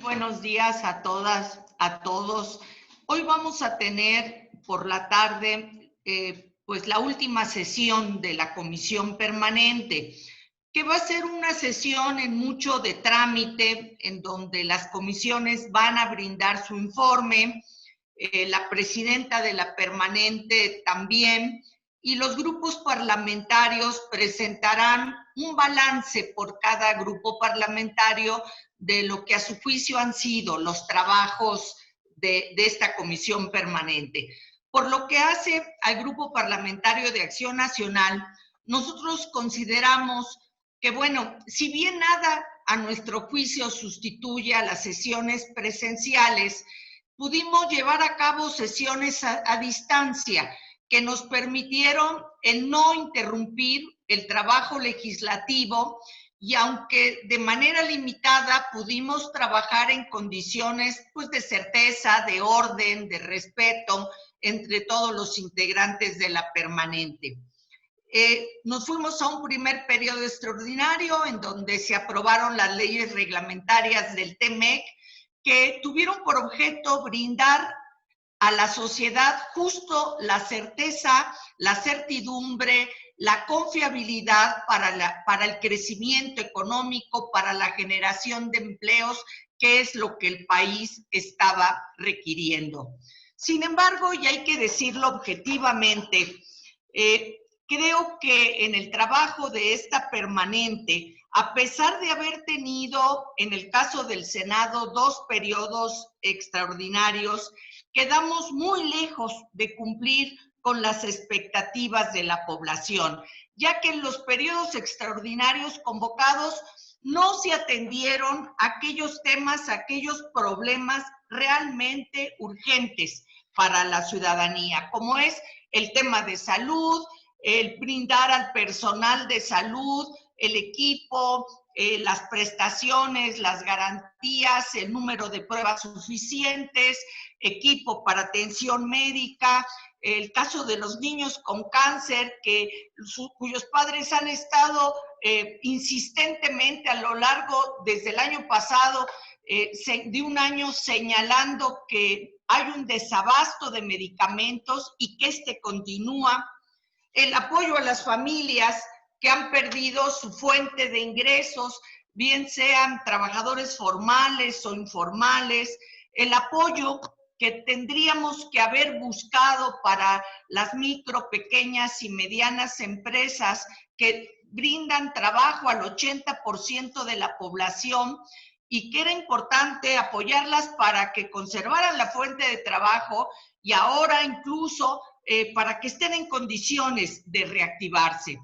buenos días a todas, a todos. Hoy vamos a tener por la tarde pues la última sesión de la comisión permanente, que va a ser una sesión en mucho de trámite, en donde las comisiones van a brindar su informe, la presidenta de la permanente también, y los grupos parlamentarios presentarán un balance por cada grupo parlamentario de lo que a su juicio han sido los trabajos de esta comisión permanente. Por lo que hace al Grupo Parlamentario de Acción Nacional, nosotros consideramos que, bueno, si bien nada a nuestro juicio sustituye a las sesiones presenciales, pudimos llevar a cabo sesiones a distancia que nos permitieron el no interrumpir el trabajo legislativo, y aunque de manera limitada pudimos trabajar en condiciones pues de certeza, de orden, de respeto entre todos los integrantes de la permanente. Nos fuimos a un primer periodo extraordinario en donde se aprobaron las leyes reglamentarias del TEMEC, que tuvieron por objeto brindar a la sociedad justo la certeza, la certidumbre, la confiabilidad para el crecimiento económico, para la generación de empleos, que es lo que el país estaba requiriendo. Sin embargo, y hay que decirlo objetivamente, creo que en el trabajo de esta permanente, a pesar de haber tenido, en el caso del Senado, 2 periodos extraordinarios, quedamos muy lejos de cumplir con las expectativas de la población, ya que en los periodos extraordinarios convocados no se atendieron aquellos temas, aquellos problemas realmente urgentes para la ciudadanía, como es el tema de salud, el brindar al personal de salud, el equipo, las prestaciones, las garantías, el número de pruebas suficientes, equipo para atención médica, el caso de los niños con cáncer, cuyos padres han estado insistentemente a lo largo, desde el año pasado, de un año, señalando que hay un desabasto de medicamentos y que este continúa. El apoyo a las familias que han perdido su fuente de ingresos, bien sean trabajadores formales o informales, el apoyo que tendríamos que haber buscado para las micro, pequeñas y medianas empresas que brindan trabajo al 80% de la población, y que era importante apoyarlas para que conservaran la fuente de trabajo y ahora incluso para que estén en condiciones de reactivarse.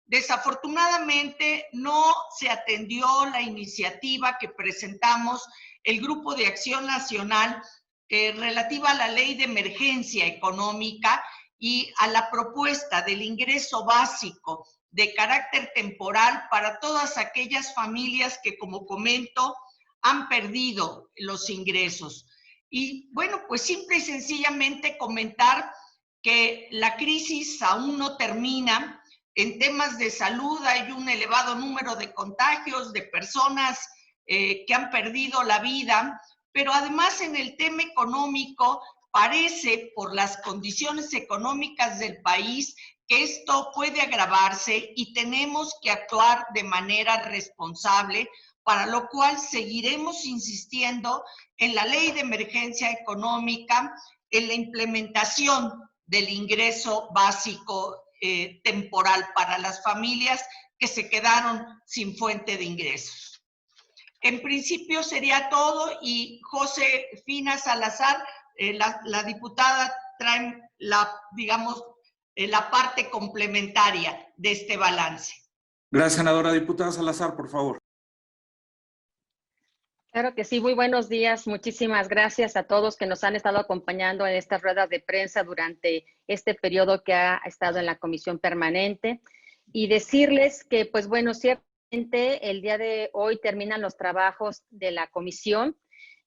Desafortunadamente no se atendió la iniciativa que presentamos el Grupo de Acción Nacional relativa a la Ley de Emergencia Económica y a la propuesta del ingreso básico de carácter temporal para todas aquellas familias que, como comento, han perdido los ingresos. Y bueno, pues simple y sencillamente comentar que la crisis aún no termina. En temas de salud hay un elevado número de contagios, de personas que han perdido la vida, pero además en el tema económico parece, por las condiciones económicas del país, que esto puede agravarse y tenemos que actuar de manera responsable, para lo cual seguiremos insistiendo en la Ley de Emergencia Económica, en la implementación del ingreso básico temporal para las familias que se quedaron sin fuente de ingresos. En principio sería todo, y Josefina Salazar, la diputada, trae la parte complementaria de este balance. Gracias, senadora. Diputada Salazar, por favor. Claro que sí, muy buenos días. Muchísimas gracias a todos que nos han estado acompañando en estas ruedas de prensa durante este periodo que ha estado en la comisión permanente. Y decirles que, pues bueno, ciertamente el día de hoy terminan los trabajos de la comisión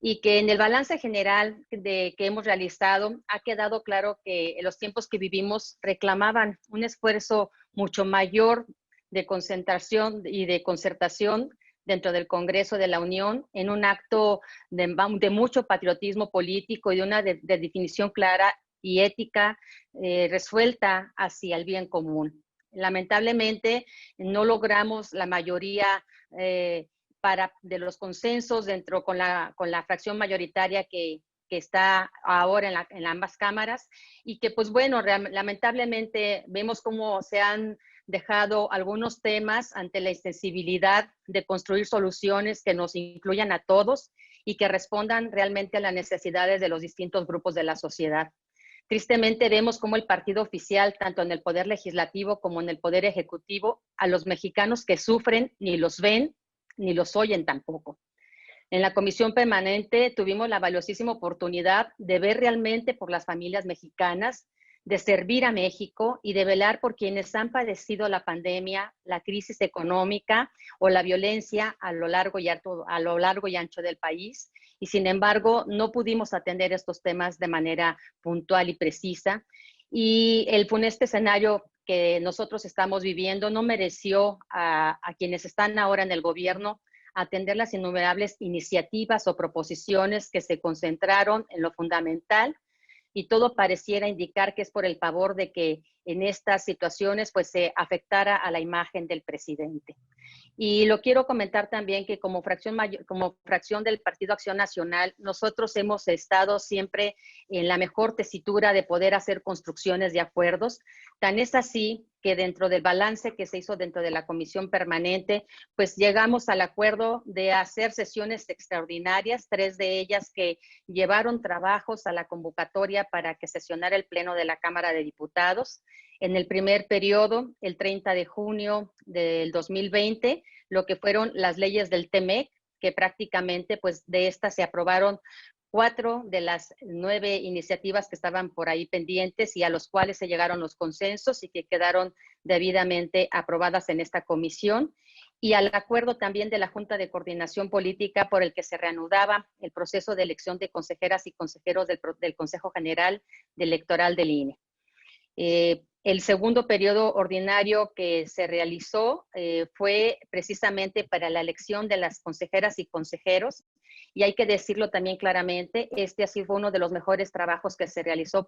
y que en el balance general que hemos realizado ha quedado claro que los tiempos que vivimos reclamaban un esfuerzo mucho mayor de concentración y de concertación dentro del Congreso de la Unión en un acto de mucho patriotismo político y de una de definición clara y ética resuelta hacia el bien común. Lamentablemente no logramos la mayoría de los consensos con la fracción mayoritaria que está ahora en ambas cámaras y que pues bueno, lamentablemente vemos cómo se han dejado algunos temas ante la insensibilidad de construir soluciones que nos incluyan a todos y que respondan realmente a las necesidades de los distintos grupos de la sociedad. Tristemente vemos cómo el partido oficial, tanto en el Poder Legislativo como en el Poder Ejecutivo, a los mexicanos que sufren ni los ven ni los oyen tampoco. En la Comisión Permanente tuvimos la valiosísima oportunidad de ver realmente por las familias mexicanas, de servir a México y de velar por quienes han padecido la pandemia, la crisis económica o la violencia a lo largo y ancho del país. Y sin embargo, no pudimos atender estos temas de manera puntual y precisa. Y el funeste escenario que nosotros estamos viviendo no mereció a quienes están ahora en el gobierno atender las innumerables iniciativas o proposiciones que se concentraron en lo fundamental, y todo pareciera indicar que es por el pavor de que en estas situaciones pues se afectara a la imagen del presidente. Y lo quiero comentar también que como fracción del Partido Acción Nacional, nosotros hemos estado siempre en la mejor tesitura de poder hacer construcciones de acuerdos. Tan es así que dentro del balance que se hizo dentro de la Comisión Permanente, pues llegamos al acuerdo de hacer sesiones extraordinarias, 3 de ellas que llevaron trabajos a la convocatoria para que sesionara el Pleno de la Cámara de Diputados. En el primer periodo, el 30 de junio del 2020, lo que fueron las leyes del TEMEC, que prácticamente pues de estas se aprobaron 4 de las 9 iniciativas que estaban por ahí pendientes y a los cuales se llegaron los consensos y que quedaron debidamente aprobadas en esta comisión, y al acuerdo también de la Junta de Coordinación Política por el que se reanudaba el proceso de elección de consejeras y consejeros del Consejo General Electoral del INE. El segundo periodo ordinario que se realizó fue precisamente para la elección de las consejeras y consejeros, y hay que decirlo también claramente, este así fue uno de los mejores trabajos que se realizó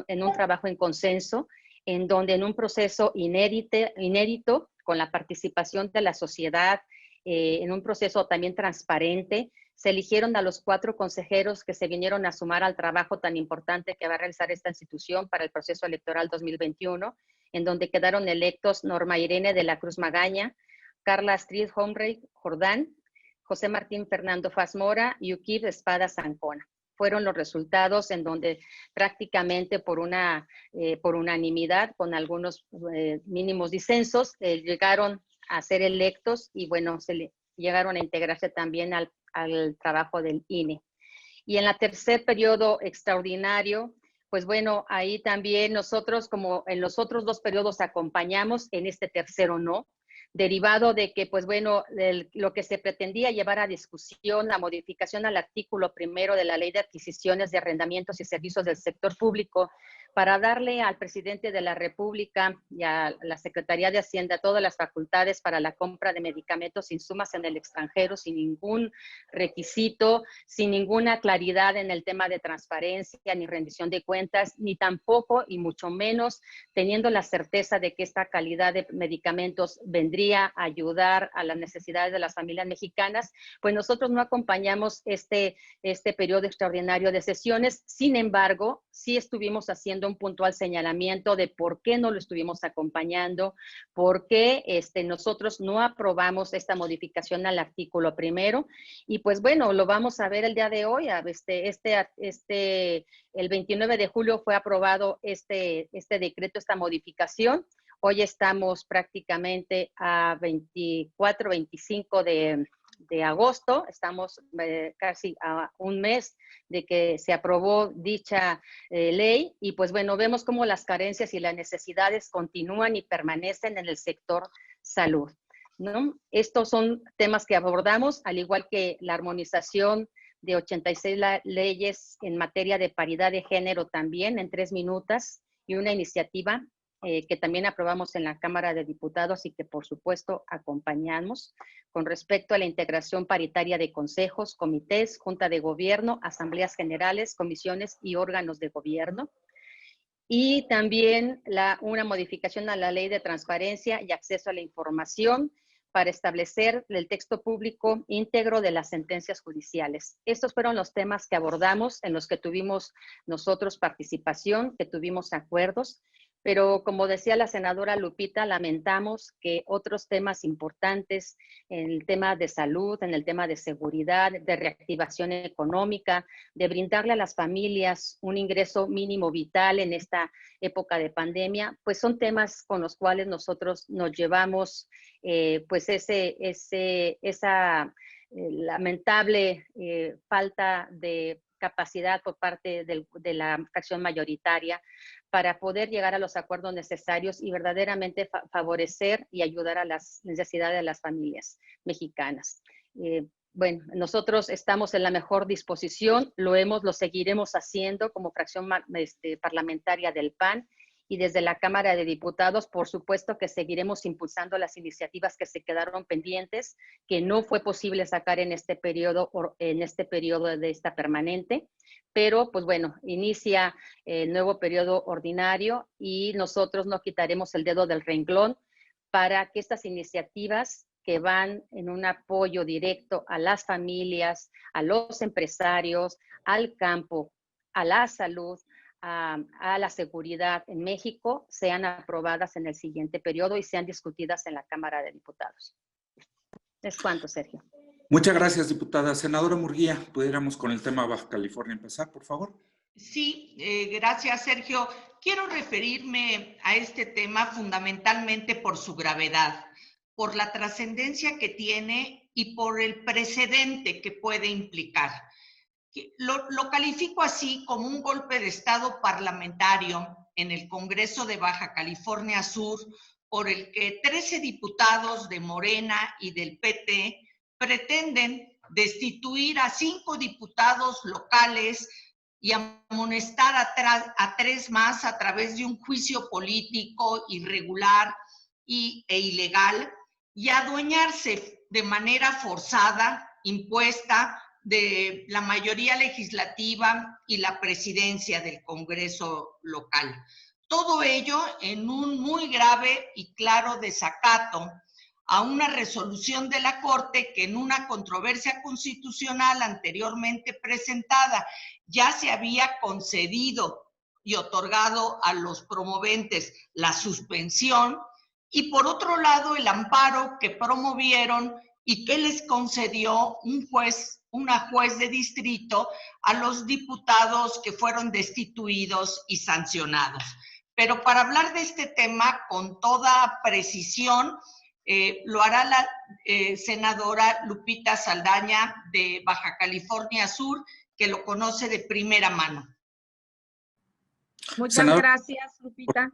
en un trabajo en consenso, en donde en un proceso inédito con la participación de la sociedad, en un proceso también transparente, se eligieron a los 4 consejeros que se vinieron a sumar al trabajo tan importante que va a realizar esta institución para el proceso electoral 2021, en donde quedaron electos Norma Irene de la Cruz Magaña, Carla Astrid Homrey Jordán, José Martín Fernando Faz Mora y Ukib Espada Zancona. Fueron los resultados en donde prácticamente por unanimidad, con algunos mínimos disensos, llegaron a ser electos y bueno, llegaron a integrarse también al trabajo del INE. Y en el tercer periodo extraordinario, pues bueno, ahí también nosotros, como en los otros 2 periodos, acompañamos, en este tercero no, derivado de que, pues bueno, lo que se pretendía llevar a discusión, la modificación al artículo 1 de la Ley de Adquisiciones de Arrendamientos y Servicios del Sector Público, para darle al presidente de la República y a la Secretaría de Hacienda todas las facultades para la compra de medicamentos e insumos en el extranjero sin ningún requisito, sin ninguna claridad en el tema de transparencia ni rendición de cuentas, ni tampoco y mucho menos teniendo la certeza de que esta calidad de medicamentos vendría a ayudar a las necesidades de las familias mexicanas, pues nosotros no acompañamos este periodo extraordinario de sesiones. Sin embargo, sí estuvimos haciendo un puntual señalamiento de por qué no lo estuvimos acompañando, por qué nosotros no aprobamos esta modificación al artículo 1. Y pues bueno, lo vamos a ver el día de hoy. El 29 de julio fue aprobado este decreto, esta modificación. Hoy estamos prácticamente a 24, 25 de agosto, estamos casi a un mes de que se aprobó dicha ley, y pues bueno, vemos cómo las carencias y las necesidades continúan y permanecen en el sector salud, ¿no? Estos son temas que abordamos, al igual que la armonización de 86 leyes en materia de paridad de género también en 3 minutos, y una iniciativa que también aprobamos en la Cámara de Diputados y que por supuesto acompañamos con respecto a la integración paritaria de consejos, comités, junta de gobierno, asambleas generales, comisiones y órganos de gobierno. Y también una modificación a la Ley de Transparencia y Acceso a la Información para establecer el texto público íntegro de las sentencias judiciales. Estos fueron los temas que abordamos, en los que tuvimos nosotros participación, que tuvimos acuerdos, pero como decía la senadora Lupita, lamentamos que otros temas importantes, en el tema de salud, en el tema de seguridad, de reactivación económica, de brindarle a las familias un ingreso mínimo vital en esta época de pandemia, pues son temas con los cuales nosotros nos llevamos pues esa lamentable falta de capacidad por parte de la fracción mayoritaria para poder llegar a los acuerdos necesarios y verdaderamente favorecer y ayudar a las necesidades de las familias mexicanas. Bueno, nosotros estamos en la mejor disposición, lo seguiremos haciendo como fracción parlamentaria del PAN, y desde la Cámara de Diputados, por supuesto que seguiremos impulsando las iniciativas que se quedaron pendientes, que no fue posible sacar en este periodo de esta permanente, pero pues bueno, inicia el nuevo periodo ordinario y nosotros no quitaremos el dedo del renglón para que estas iniciativas que van en un apoyo directo a las familias, a los empresarios, al campo, a la salud, a la seguridad en México, sean aprobadas en el siguiente periodo y sean discutidas en la Cámara de Diputados. Es cuanto, Sergio. Muchas gracias, diputada. Senadora Murguía, ¿pudiéramos con el tema Baja California empezar, por favor? Sí, gracias, Sergio. Quiero referirme a este tema fundamentalmente por su gravedad, por la trascendencia que tiene y por el precedente que puede implicar. Lo califico así como un golpe de Estado parlamentario en el Congreso de Baja California Sur, por el que 13 diputados de Morena y del PT pretenden destituir a 5 diputados locales y amonestar a 3 más a través de un juicio político irregular e ilegal, y adueñarse de manera forzada, impuesta, de la mayoría legislativa y la presidencia del Congreso local. Todo ello en un muy grave y claro desacato a una resolución de la Corte que en una controversia constitucional anteriormente presentada ya se había concedido y otorgado a los promoventes la suspensión, y por otro lado el amparo que promovieron y que les concedió una juez de distrito a los diputados que fueron destituidos y sancionados. Pero para hablar de este tema con toda precisión, lo hará la senadora Lupita Saldaña de Baja California Sur, que lo conoce de primera mano. Muchas gracias, Lupita.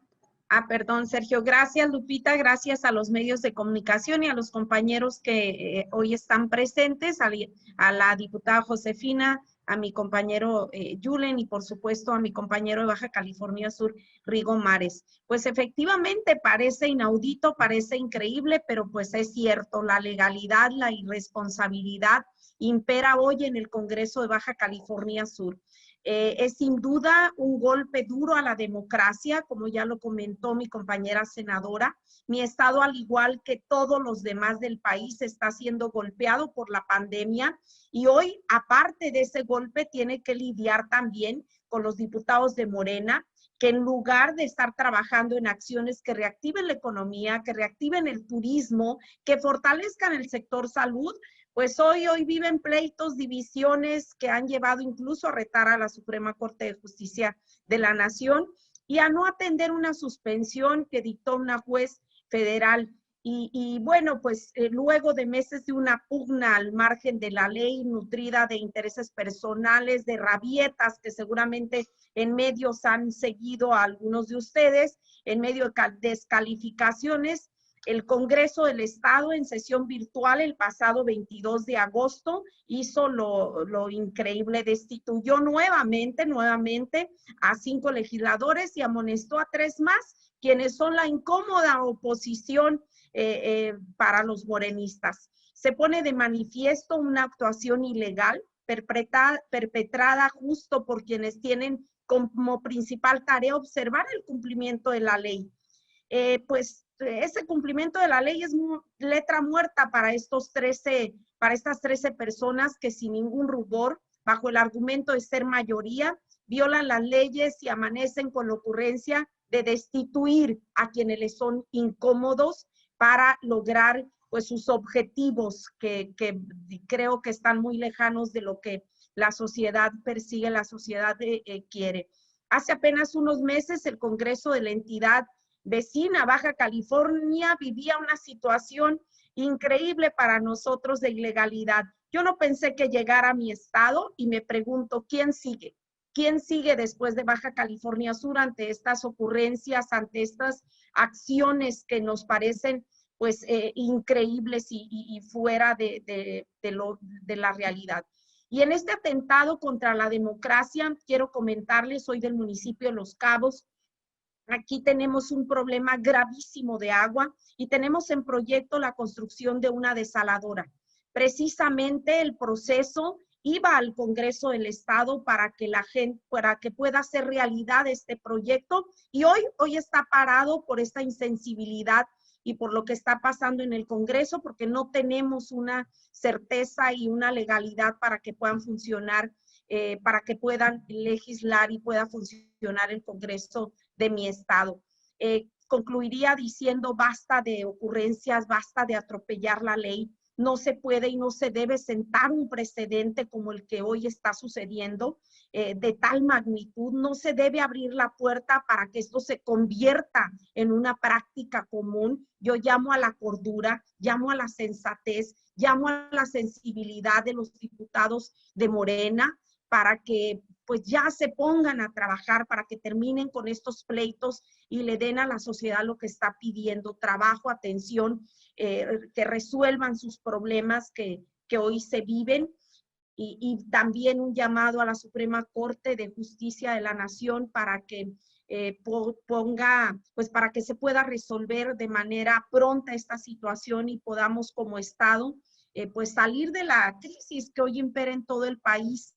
Perdón, Sergio. Gracias, Lupita. Gracias a los medios de comunicación y a los compañeros que hoy están presentes, a la diputada Josefina, a mi compañero Yulen y por supuesto a mi compañero de Baja California Sur, Rigo Mares. Pues efectivamente parece inaudito, parece increíble, pero pues es cierto, la legalidad, la irresponsabilidad impera hoy en el Congreso de Baja California Sur. Es sin duda un golpe duro a la democracia, como ya lo comentó mi compañera senadora. Mi estado, al igual que todos los demás del país, está siendo golpeado por la pandemia y hoy, aparte de ese golpe, tiene que lidiar también con los diputados de Morena, que en lugar de estar trabajando en acciones que reactiven la economía, que reactiven el turismo, que fortalezcan el sector salud, pues hoy viven pleitos, divisiones que han llevado incluso a retar a la Suprema Corte de Justicia de la Nación y a no atender una suspensión que dictó una juez federal. Y bueno, pues luego de meses de una pugna al margen de la ley, nutrida de intereses personales, de rabietas que seguramente en medios han seguido a algunos de ustedes, en medio de descalificaciones, El Congreso del Estado en sesión virtual el pasado 22 de agosto hizo lo increíble, destituyó nuevamente a 5 legisladores y amonestó a 3 más, quienes son la incómoda oposición para los morenistas. Se pone de manifiesto una actuación ilegal perpetrada justo por quienes tienen como principal tarea observar el cumplimiento de la ley. Pues ese cumplimiento de la ley es letra muerta para estas 13 personas que sin ningún rubor, bajo el argumento de ser mayoría, violan las leyes y amanecen con la ocurrencia de destituir a quienes les son incómodos para lograr pues sus objetivos que creo que están muy lejanos de lo que la sociedad persigue, la sociedad quiere. Hace apenas unos meses el Congreso de la entidad vecina, Baja California, vivía una situación increíble para nosotros de ilegalidad. Yo no pensé que llegara a mi estado y me pregunto, ¿quién sigue? ¿Quién sigue después de Baja California Sur ante estas ocurrencias, ante estas acciones que nos parecen pues increíbles y fuera de la realidad? Y en este atentado contra la democracia, quiero comentarles, soy del municipio de Los Cabos. Aquí tenemos un problema gravísimo de agua y tenemos en proyecto la construcción de una desaladora. Precisamente el proceso iba al Congreso del Estado para que pueda hacer realidad este proyecto y hoy está parado por esta insensibilidad y por lo que está pasando en el Congreso, porque no tenemos una certeza y una legalidad para que puedan funcionar, para que puedan legislar y pueda funcionar el Congreso de mi estado. Concluiría diciendo basta de ocurrencias, basta de atropellar la ley. No se puede y no se debe sentar un precedente como el que hoy está sucediendo de tal magnitud. No se debe abrir la puerta para que esto se convierta en una práctica común. Yo llamo a la cordura, llamo a la sensatez, llamo a la sensibilidad de los diputados de Morena para que pues ya se pongan a trabajar, para que terminen con estos pleitos y le den a la sociedad lo que está pidiendo: trabajo, atención, que resuelvan sus problemas que hoy se viven. Y también un llamado a la Suprema Corte de Justicia de la Nación para que para que se pueda resolver de manera pronta esta situación y podamos como Estado pues salir de la crisis que hoy impera en todo el país.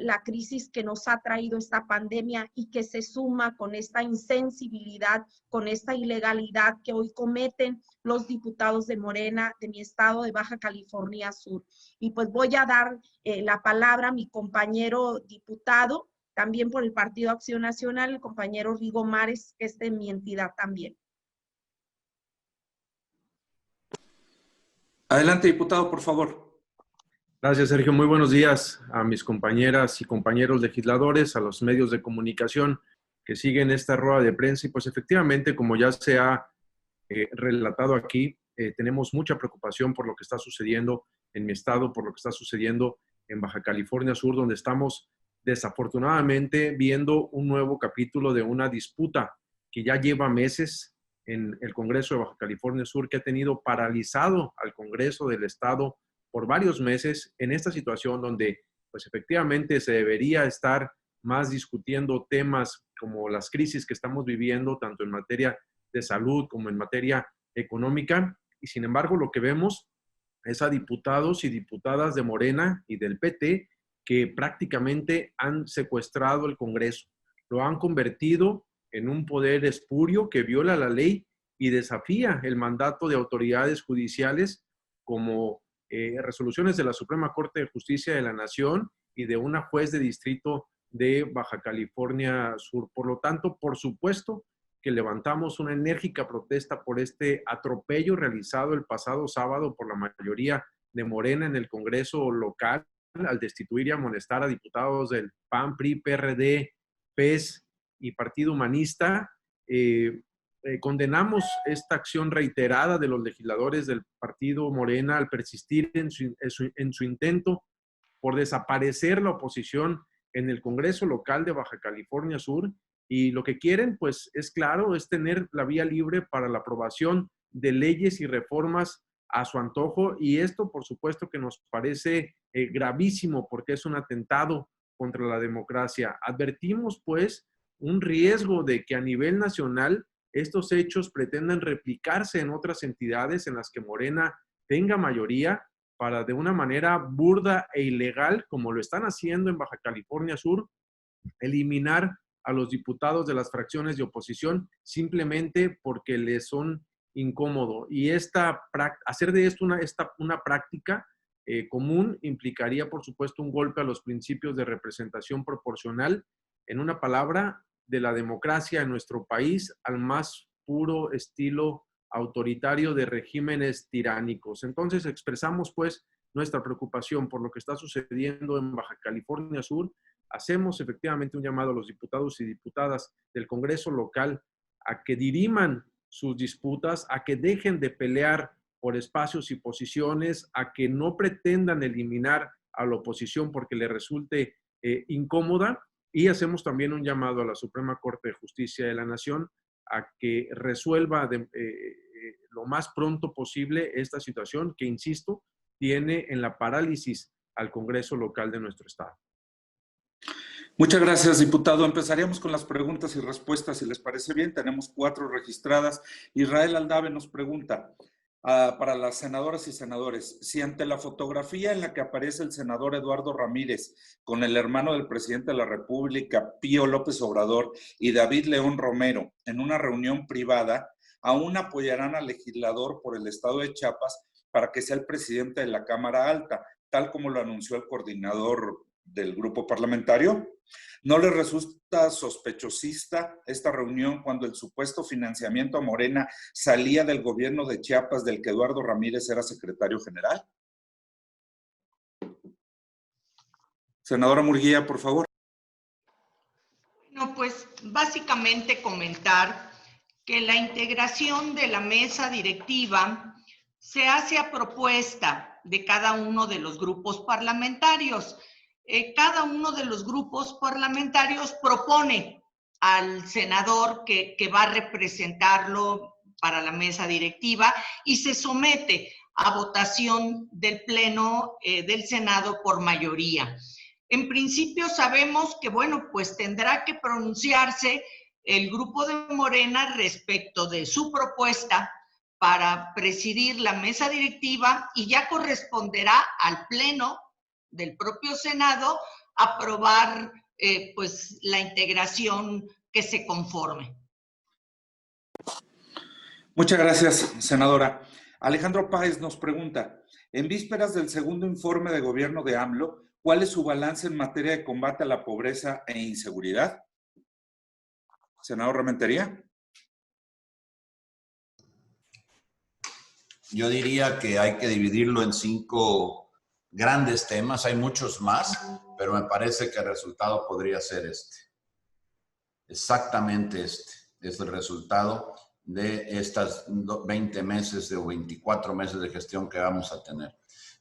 La crisis que nos ha traído esta pandemia y que se suma con esta insensibilidad, con esta ilegalidad que hoy cometen los diputados de Morena de mi estado de Baja California Sur. Y pues voy a dar la palabra a mi compañero diputado, también por el Partido Acción Nacional, el compañero Rigo Mares, que es de mi entidad también. Adelante, diputado, por favor. Gracias, Sergio. Muy buenos días a mis compañeras y compañeros legisladores, a los medios de comunicación que siguen esta rueda de prensa. Y pues efectivamente, como ya se ha relatado aquí, tenemos mucha preocupación por lo que está sucediendo en mi estado, por lo que está sucediendo en Baja California Sur, donde estamos desafortunadamente viendo un nuevo capítulo de una disputa que ya lleva meses en el Congreso de Baja California Sur, que ha tenido paralizado al Congreso del Estado por varios meses en esta situación donde pues efectivamente se debería estar más discutiendo temas como las crisis que estamos viviendo, tanto en materia de salud como en materia económica. Y sin embargo, lo que vemos es a diputados y diputadas de Morena y del PT que prácticamente han secuestrado el Congreso. Lo han convertido en un poder espurio que viola la ley y desafía el mandato de autoridades judiciales como resoluciones de la Suprema Corte de Justicia de la Nación y de una juez de distrito de Baja California Sur. Por lo tanto, por supuesto que levantamos una enérgica protesta por este atropello realizado el pasado sábado por la mayoría de Morena en el Congreso local al destituir y amonestar a diputados del PAN, PRI, PRD, PES y Partido Humanista. Condenamos esta acción reiterada de los legisladores del Partido Morena al persistir en su intento por desaparecer la oposición en el Congreso local de Baja California Sur. Y lo que quieren, pues es claro, es tener la vía libre para la aprobación de leyes y reformas a su antojo, y esto por supuesto que nos parece gravísimo porque es un atentado contra la democracia. Advertimos pues un riesgo de que a nivel nacional estos hechos pretendan replicarse en otras entidades en las que Morena tenga mayoría para de una manera burda e ilegal, como lo están haciendo en Baja California Sur, eliminar a los diputados de las fracciones de oposición simplemente porque les son incómodo. Y hacer de esto una práctica común implicaría, por supuesto, un golpe a los principios de representación proporcional, en una palabra, de la democracia en nuestro país al más puro estilo autoritario de regímenes tiránicos. Entonces expresamos pues nuestra preocupación por lo que está sucediendo en Baja California Sur. Hacemos efectivamente un llamado a los diputados y diputadas del Congreso local a que diriman sus disputas, a que dejen de pelear por espacios y posiciones, a que no pretendan eliminar a la oposición porque le resulte incómoda, y hacemos también un llamado a la Suprema Corte de Justicia de la Nación a que resuelva lo más pronto posible esta situación que, insisto, tiene en la parálisis al Congreso local de nuestro estado. Muchas gracias, diputado. Empezaríamos con las preguntas y respuestas, si les parece bien. Tenemos 4 registradas. Israel Aldave nos pregunta, para las senadoras y senadores, si ante la fotografía en la que aparece el senador Eduardo Ramírez con el hermano del presidente de la República, Pío López Obrador, y David León Romero en una reunión privada, aún apoyarán al legislador por el estado de Chiapas para que sea el presidente de la Cámara Alta, tal como lo anunció el coordinador del grupo parlamentario. ¿No les resulta sospechosista esta reunión cuando el supuesto financiamiento a Morena salía del gobierno de Chiapas, del que Eduardo Ramírez era secretario general? Senadora Murguía, por favor. No, pues básicamente comentar que la integración de la mesa directiva se hace a propuesta de cada uno de los grupos parlamentarios. Cada uno de los grupos parlamentarios propone al senador que va a representarlo para la mesa directiva y se somete a votación del Pleno del Senado por mayoría. En principio sabemos que, bueno, pues tendrá que pronunciarse el grupo de Morena respecto de su propuesta para presidir la mesa directiva y ya corresponderá al Pleno del propio Senado aprobar pues la integración que se conforme. Muchas gracias, senadora. Alejandro Páez nos pregunta, en vísperas del segundo informe de gobierno de AMLO, ¿cuál es su balance en materia de combate a la pobreza e inseguridad? Senador Rementería. Yo diría que hay que dividirlo en 5 grandes temas. Hay muchos más, pero me parece que el resultado podría ser este. Exactamente este es el resultado de estas 20 meses o 24 meses de gestión que vamos a tener.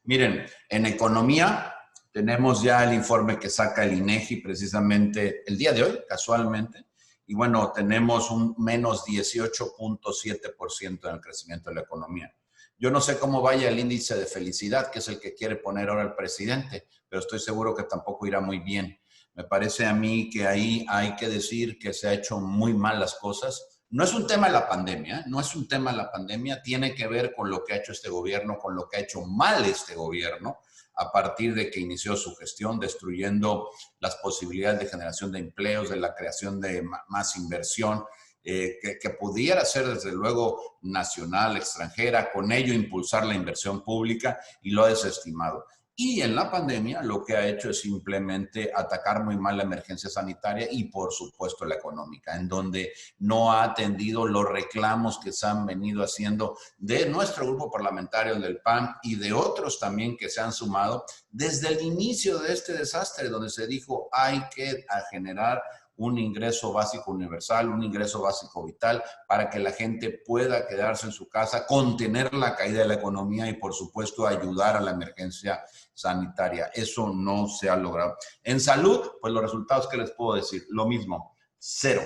Miren, en economía tenemos ya el informe que saca el INEGI precisamente el día de hoy, casualmente, y bueno, tenemos un menos 18.7% en el crecimiento de la economía. Yo no sé cómo vaya el índice de felicidad, que es el que quiere poner ahora el presidente, pero estoy seguro que tampoco irá muy bien. Me parece a mí que ahí hay que decir que se ha hecho muy mal las cosas. No es un tema de la pandemia, no es un tema de la pandemia, tiene que ver con lo que ha hecho este gobierno, con lo que ha hecho mal este gobierno a partir de que inició su gestión, destruyendo las posibilidades de generación de empleos, de la creación de más inversión, que pudiera ser desde luego nacional, extranjera, con ello impulsar la inversión pública, y lo ha desestimado. Y en la pandemia lo que ha hecho es simplemente atacar muy mal la emergencia sanitaria y por supuesto la económica, en donde no ha atendido los reclamos que se han venido haciendo de nuestro grupo parlamentario del PAN y de otros también que se han sumado desde el inicio de este desastre, donde se dijo hay que generar un ingreso básico universal, un ingreso básico vital, para que la gente pueda quedarse en su casa, contener la caída de la economía y, por supuesto, ayudar a la emergencia sanitaria. Eso no se ha logrado. En salud, pues los resultados que les puedo decir, lo mismo, 0,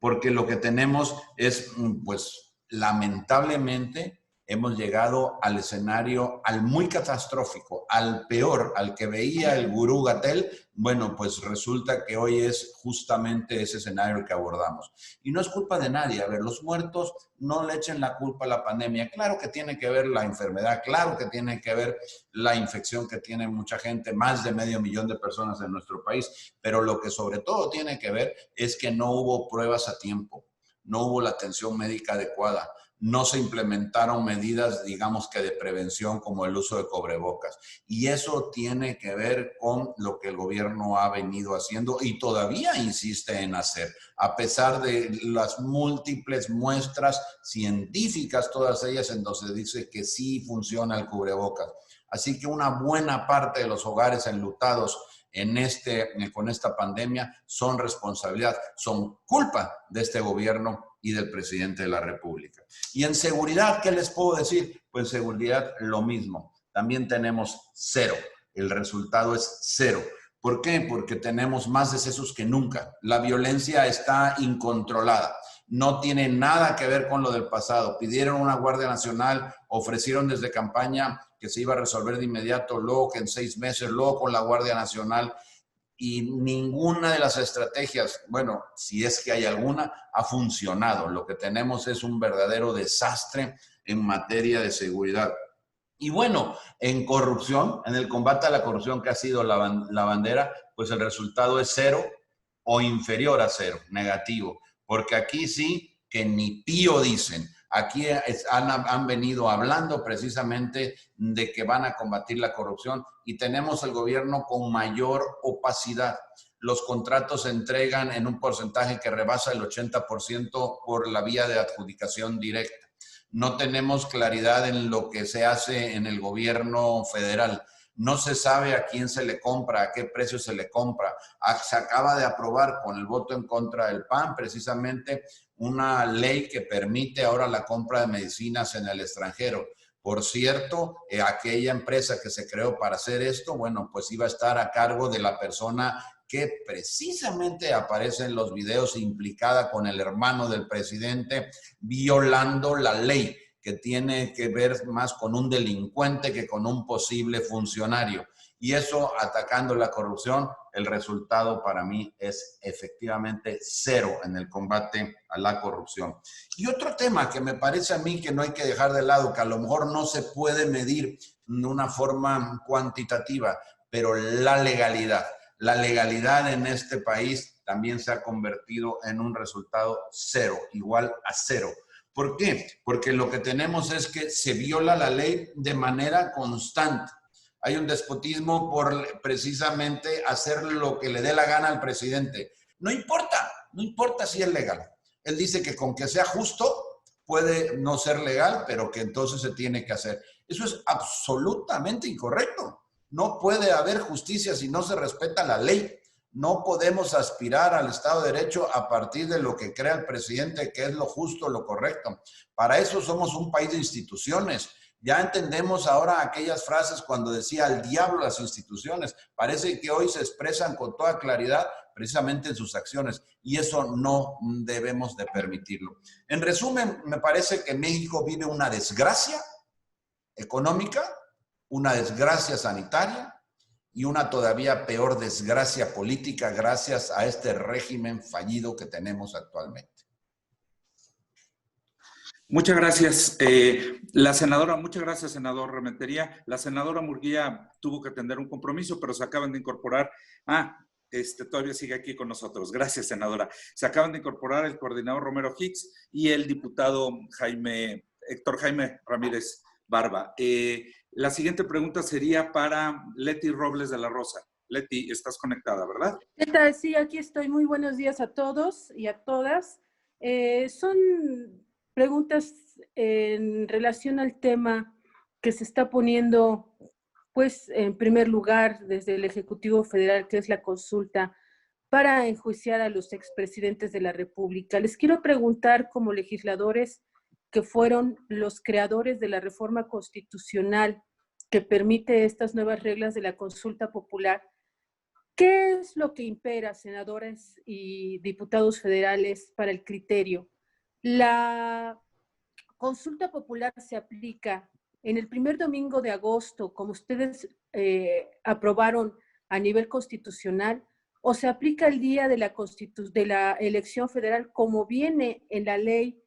porque lo que tenemos es, pues, lamentablemente hemos llegado al escenario, al muy catastrófico, al peor, al que veía el gurú Gatell. Bueno, pues resulta que hoy es justamente ese escenario el que abordamos. Y no es culpa de nadie. A ver, los muertos, no le echen la culpa a la pandemia. Claro que tiene que ver la enfermedad, claro que tiene que ver la infección que tiene mucha gente, más de 500,000 de personas en nuestro país, pero lo que sobre todo tiene que ver es que no hubo pruebas a tiempo, no hubo la atención médica adecuada, no se implementaron medidas, digamos que de prevención como el uso de cubrebocas. Y eso tiene que ver con lo que el gobierno ha venido haciendo y todavía insiste en hacer, a pesar de las múltiples muestras científicas, todas ellas en donde se dice que sí funciona el cubrebocas. Así que una buena parte de los hogares enlutados con esta pandemia son responsabilidad, son culpa de este gobierno y del presidente de la República. Y en seguridad, ¿qué les puedo decir? Pues seguridad, lo mismo. También tenemos cero. El resultado es cero. ¿Por qué? Porque tenemos más decesos que nunca. La violencia está incontrolada. No tiene nada que ver con lo del pasado. Pidieron una Guardia Nacional, ofrecieron desde campaña que se iba a resolver de inmediato, luego que en 6 meses, luego con la Guardia Nacional. Y ninguna de las estrategias, bueno, si es que hay alguna, ha funcionado. Lo que tenemos es un verdadero desastre en materia de seguridad. Y bueno, en corrupción, en el combate a la corrupción que ha sido la bandera, pues el resultado es cero o inferior a cero, negativo. Porque aquí sí que ni pío dicen. Aquí han venido hablando precisamente de que van a combatir la corrupción y tenemos el gobierno con mayor opacidad. Los contratos se entregan en un porcentaje que rebasa el 80% por la vía de adjudicación directa. No tenemos claridad en lo que se hace en el gobierno federal. No se sabe a quién se le compra, a qué precio se le compra. Se acaba de aprobar con el voto en contra del PAN precisamente una ley que permite ahora la compra de medicinas en el extranjero. Por cierto, aquella empresa que se creó para hacer esto, bueno, pues iba a estar a cargo de la persona que precisamente aparece en los videos implicada con el hermano del presidente, violando la ley, que tiene que ver más con un delincuente que con un posible funcionario. Y eso, atacando la corrupción, el resultado para mí es efectivamente cero en el combate a la corrupción. Y otro tema que me parece a mí que no hay que dejar de lado, que a lo mejor no se puede medir de una forma cuantitativa, pero la legalidad. La legalidad en este país también se ha convertido en un resultado cero, igual a cero. ¿Por qué? Porque lo que tenemos es que se viola la ley de manera constante. Hay un despotismo por precisamente hacer lo que le dé la gana al presidente. No importa si es legal. Él dice que con que sea justo puede no ser legal, pero que entonces se tiene que hacer. Eso es absolutamente incorrecto. No puede haber justicia si no se respeta la ley. No podemos aspirar al Estado de Derecho a partir de lo que crea el presidente, que es lo justo, lo correcto. Para eso somos un país de instituciones. Ya entendemos ahora aquellas frases cuando decía al diablo las instituciones. Parece que hoy se expresan con toda claridad precisamente en sus acciones y eso no debemos de permitirlo. En resumen, me parece que México vive una desgracia económica, una desgracia sanitaria y una todavía peor desgracia política gracias a este régimen fallido que tenemos actualmente. Muchas gracias. Muchas gracias, senador Rementería. La senadora Murguía tuvo que atender un compromiso, pero se acaban de incorporar. Todavía sigue aquí con nosotros. Gracias, senadora. Se acaban de incorporar el coordinador Romero Hicks y el diputado Héctor Jaime Ramírez Barba. La siguiente pregunta sería para Leti Robles de la Rosa. Leti, estás conectada, ¿verdad? ¿Qué tal? Sí, aquí estoy. Muy buenos días a todos y a todas. Son preguntas en relación al tema que se está poniendo, pues, en primer lugar desde el Ejecutivo Federal, que es la consulta para enjuiciar a los expresidentes de la República. Les quiero preguntar, como legisladores que fueron los creadores de la reforma constitucional que permite estas nuevas reglas de la consulta popular, ¿qué es lo que impera, senadores y diputados federales, para el criterio? ¿La consulta popular se aplica en el primer domingo de agosto, como ustedes aprobaron a nivel constitucional, o se aplica el día de la elección federal como viene en la ley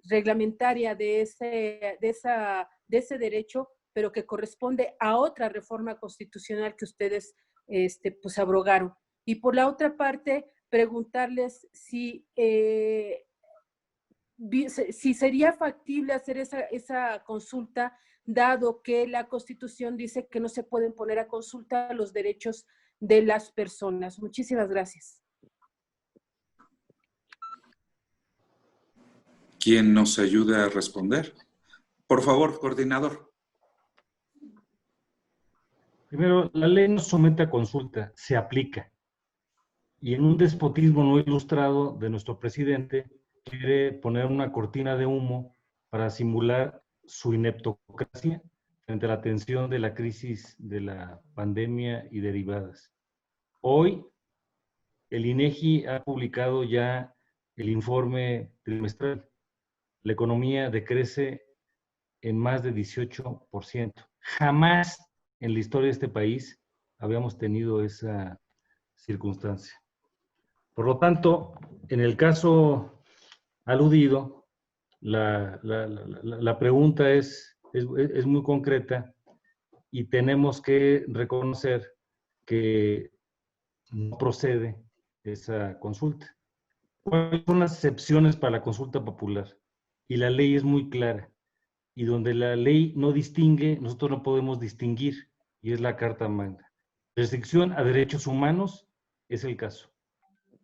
reglamentaria de ese derecho, pero que corresponde a otra reforma constitucional que ustedes pues abrogaron. Y por la otra parte, preguntarles si sería factible hacer esa consulta, dado que la Constitución dice que no se pueden poner a consulta los derechos de las personas. Muchísimas gracias. ¿Quién nos ayude a responder? Por favor, coordinador. Primero, la ley no somete a consulta, se aplica. Y en un despotismo no ilustrado de nuestro presidente, quiere poner una cortina de humo para simular su ineptocracia frente a la atención de la crisis de la pandemia y derivadas. Hoy, el INEGI ha publicado ya el informe trimestral. La economía decrece en más de 18%. Jamás en la historia de este país habíamos tenido esa circunstancia. Por lo tanto, en el caso aludido, la pregunta es muy concreta y tenemos que reconocer que no procede esa consulta. ¿Cuáles son las excepciones para la consulta popular? Y la ley es muy clara. Y donde la ley no distingue, nosotros no podemos distinguir, y es la Carta Magna. Restricción a derechos humanos es el caso.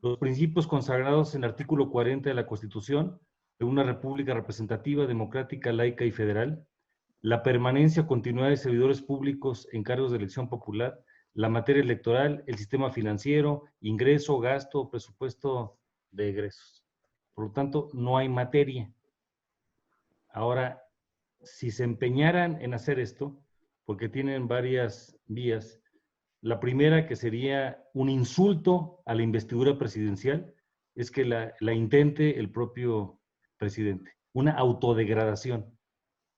Los principios consagrados en el artículo 40 de la Constitución de una república representativa, democrática, laica y federal, la permanencia continuada de servidores públicos en cargos de elección popular, la materia electoral, el sistema financiero, ingreso, gasto, presupuesto de egresos. Por lo tanto, no hay materia. Ahora, si se empeñaran en hacer esto, porque tienen varias vías, la primera, que sería un insulto a la investidura presidencial, es que la intente el propio presidente, una autodegradación.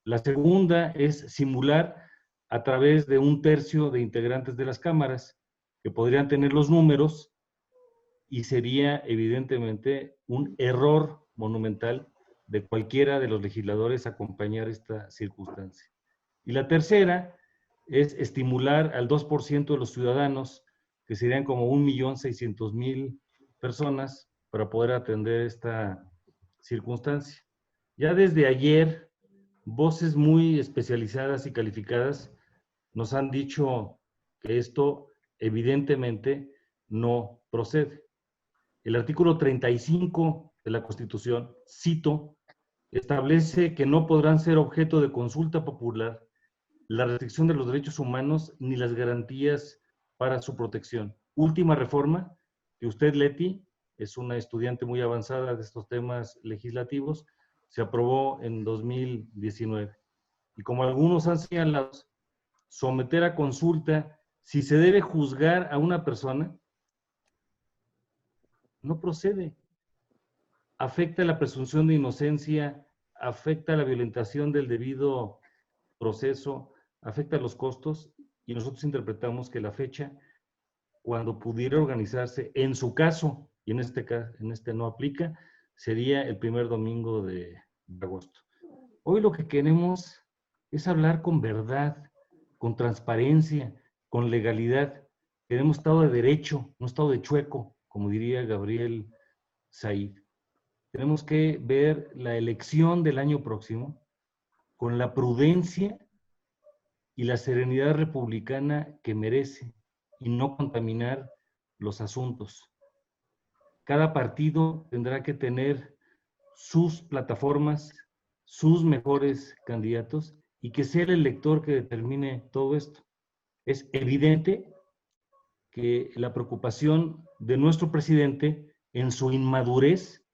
La segunda es simular a través de 1/3 de integrantes de las cámaras, que podrían tener los números, y sería evidentemente un error monumental de cualquiera de los legisladores acompañar esta circunstancia. Y la tercera es estimular al 2% de los ciudadanos, que serían como 1.600.000 personas, para poder atender esta circunstancia. Ya desde ayer, voces muy especializadas y calificadas nos han dicho que esto evidentemente no procede. El artículo 35 de la Constitución, cito, establece que no podrán ser objeto de consulta popular la restricción de los derechos humanos ni las garantías para su protección. Última reforma, que usted, Leti, es una estudiante muy avanzada de estos temas legislativos, se aprobó en 2019. Y como algunos han señalado, someter a consulta si se debe juzgar a una persona no procede. Afecta la presunción de inocencia, afecta la violentación del debido proceso, afecta los costos, y nosotros interpretamos que la fecha, cuando pudiera organizarse, en su caso, y en este no aplica, sería el primer domingo de agosto. Hoy lo que queremos es hablar con verdad, con transparencia, con legalidad. Queremos Estado de Derecho, no Estado de chueco, como diría Gabriel Said. Tenemos que ver la elección del año próximo con la prudencia y la serenidad republicana que merece, y no contaminar los asuntos. Cada partido tendrá que tener sus plataformas, sus mejores candidatos, y que sea el elector que determine todo esto. Es evidente que la preocupación de nuestro presidente en su inmadurez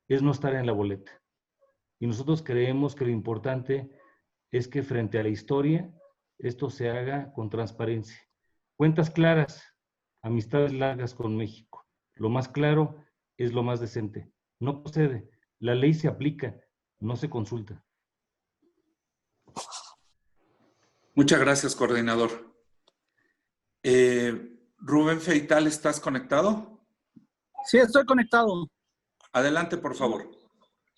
es no estar en la boleta. Y nosotros creemos que lo importante es que frente a la historia esto se haga con transparencia. Cuentas claras, amistades largas con México. Lo más claro es lo más decente. No procede. La ley se aplica. no se consulta. Muchas gracias, coordinador. Rubén Feital, ¿estás conectado? Sí, estoy conectado. Adelante, por favor.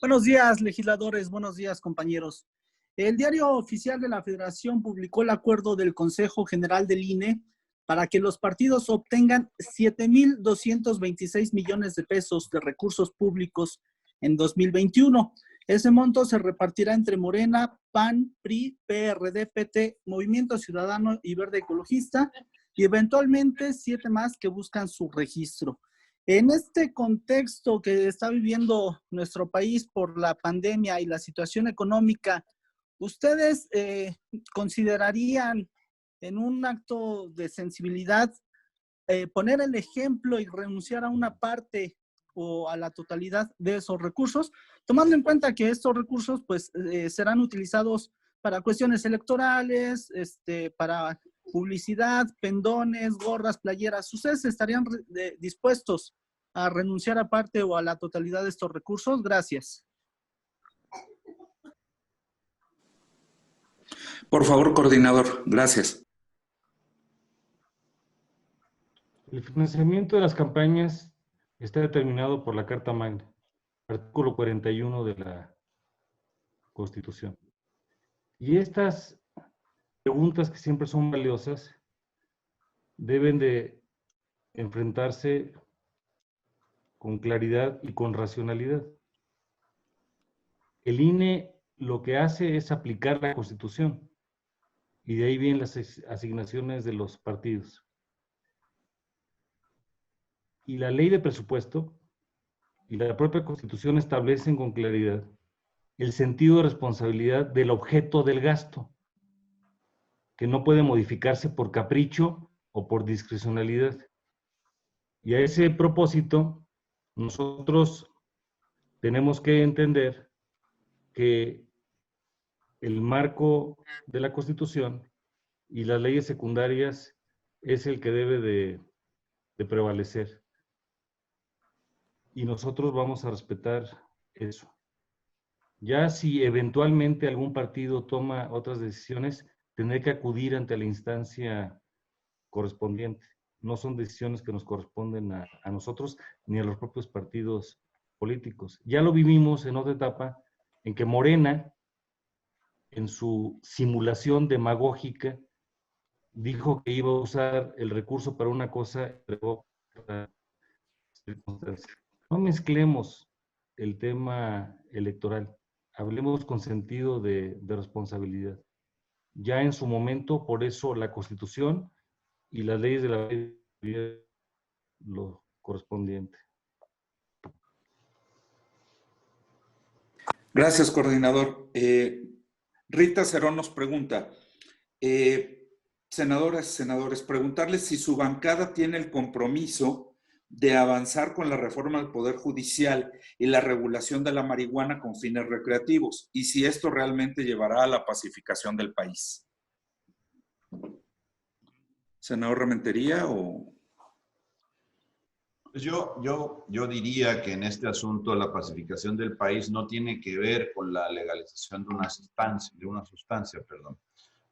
Buenos días, legisladores. Buenos días, compañeros. El Diario Oficial de la Federación publicó el acuerdo del Consejo General del INE para que los partidos obtengan 7,226 millones de pesos de recursos públicos en 2021. Ese monto se repartirá entre Morena, PAN, PRI, PRD, PT, Movimiento Ciudadano y Verde Ecologista, y eventualmente 7 más que buscan su registro. En este contexto que está viviendo nuestro país por la pandemia y la situación económica, ¿ustedes considerarían en un acto de sensibilidad poner el ejemplo y renunciar a una parte o a la totalidad de esos recursos, tomando en cuenta que estos recursos pues serán utilizados para cuestiones electorales, para publicidad, pendones, gorras, playeras? ¿Ustedes estarían dispuestos a renunciar a parte o a la totalidad de estos recursos? Gracias. Por favor, coordinador. Gracias. El financiamiento de las campañas está determinado por la Carta Magna, artículo 41 de la Constitución. Y estas preguntas, que siempre son valiosas, deben de enfrentarse con claridad y con racionalidad. El INE lo que hace es aplicar la Constitución, y de ahí vienen las asignaciones de los partidos. Y la ley de presupuesto y la propia Constitución establecen con claridad el sentido de responsabilidad del objeto del gasto, que no puede modificarse por capricho o por discrecionalidad. Y a ese propósito, nosotros tenemos que entender que el marco de la Constitución y las leyes secundarias es el que debe de prevalecer. Y nosotros vamos a respetar eso. Ya si eventualmente algún partido toma otras decisiones, tendré que acudir ante la instancia correspondiente. No son decisiones que nos corresponden a nosotros ni a los propios partidos políticos. Ya lo vivimos en otra etapa en que Morena, en su simulación demagógica, dijo que iba a usar el recurso para una cosa y luego para circunstancia. No mezclemos el tema electoral, hablemos con sentido de responsabilidad. Ya en su momento, por eso la Constitución y las leyes de la vida lo correspondiente. Gracias, coordinador. Rita Cerón nos pregunta, senadoras y senadores, preguntarles si su bancada tiene el compromiso de avanzar con la reforma del Poder Judicial y la regulación de la marihuana con fines recreativos, y si esto realmente llevará a la pacificación del país. Senador Rementería o... Pues yo diría que en este asunto la pacificación del país no tiene que ver con la legalización de una sustancia.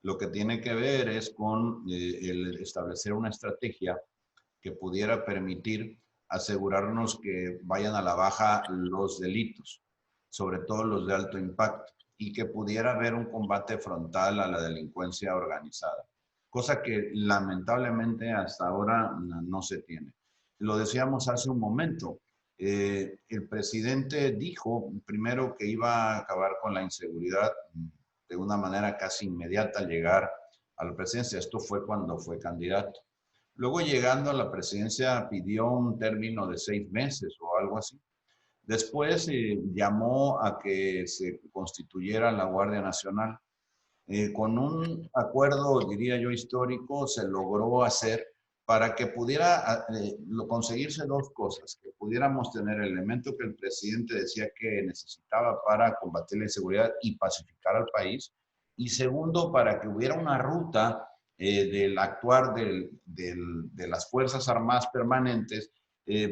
Lo que tiene que ver es con el establecer una estrategia que pudiera permitir asegurarnos que vayan a la baja los delitos, sobre todo los de alto impacto, y que pudiera haber un combate frontal a la delincuencia organizada, cosa que lamentablemente hasta ahora no se tiene. Lo decíamos hace un momento, el presidente dijo primero que iba a acabar con la inseguridad de una manera casi inmediata al llegar a la presidencia. Esto fue cuando fue candidato. Luego, llegando a la presidencia, pidió un término de 6 meses o algo así. Después llamó a que se constituyera la Guardia Nacional. Con un acuerdo, diría yo, histórico, se logró hacer para que pudiera conseguirse 2 cosas. Que pudiéramos tener el elemento que el presidente decía que necesitaba para combatir la inseguridad y pacificar al país. Y segundo, para que hubiera una ruta del actuar de las Fuerzas Armadas permanentes,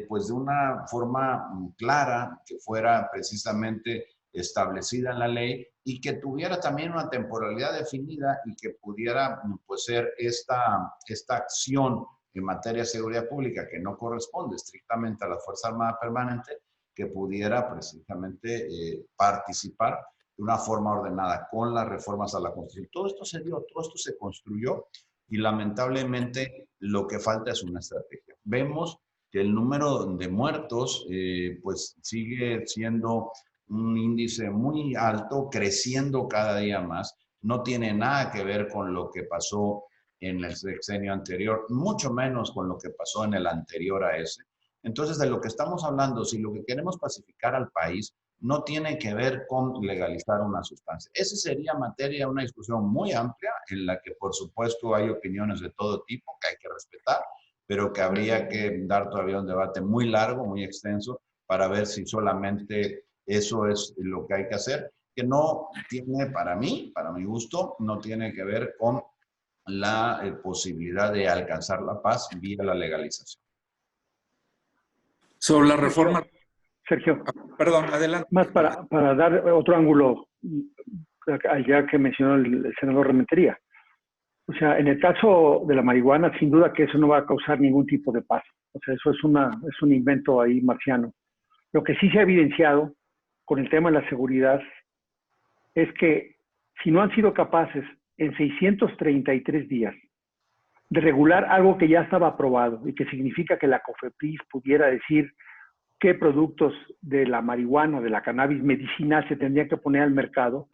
pues de una forma clara, que fuera precisamente establecida en la ley y que tuviera también una temporalidad definida y que pudiera pues, ser esta acción en materia de seguridad pública que no corresponde estrictamente a la Fuerza Armada Permanente, que pudiera precisamente participar de una forma ordenada con las reformas a la Constitución. Todo esto se dio, todo esto se construyó y lamentablemente lo que falta es una estrategia. Vemos que el número de muertos pues sigue siendo un índice muy alto, creciendo cada día más. No tiene nada que ver con lo que pasó en el sexenio anterior, mucho menos con lo que pasó en el anterior a ese. Entonces, de lo que estamos hablando, si lo que queremos pacificar al país no tiene que ver con legalizar una sustancia. Esa sería materia de una discusión muy amplia en la que, por supuesto, hay opiniones de todo tipo que hay que respetar, pero que habría que dar todavía un debate muy largo, muy extenso, para ver si solamente eso es lo que hay que hacer, que no tiene, para mí, para mi gusto, no tiene que ver con la posibilidad de alcanzar la paz vía la legalización. Sobre la reforma... Sergio, perdón, adelante. más para dar otro ángulo, ya que mencionó el senador Rementería. O sea, en el caso de la marihuana, sin duda que eso no va a causar ningún tipo de paz. O sea, eso es un invento ahí marciano. Lo que sí se ha evidenciado con el tema de la seguridad es que si no han sido capaces en 633 días de regular algo que ya estaba aprobado y que significa que la COFEPRIS pudiera decir qué productos de la marihuana, de la cannabis medicinal se tendrían que poner al mercado,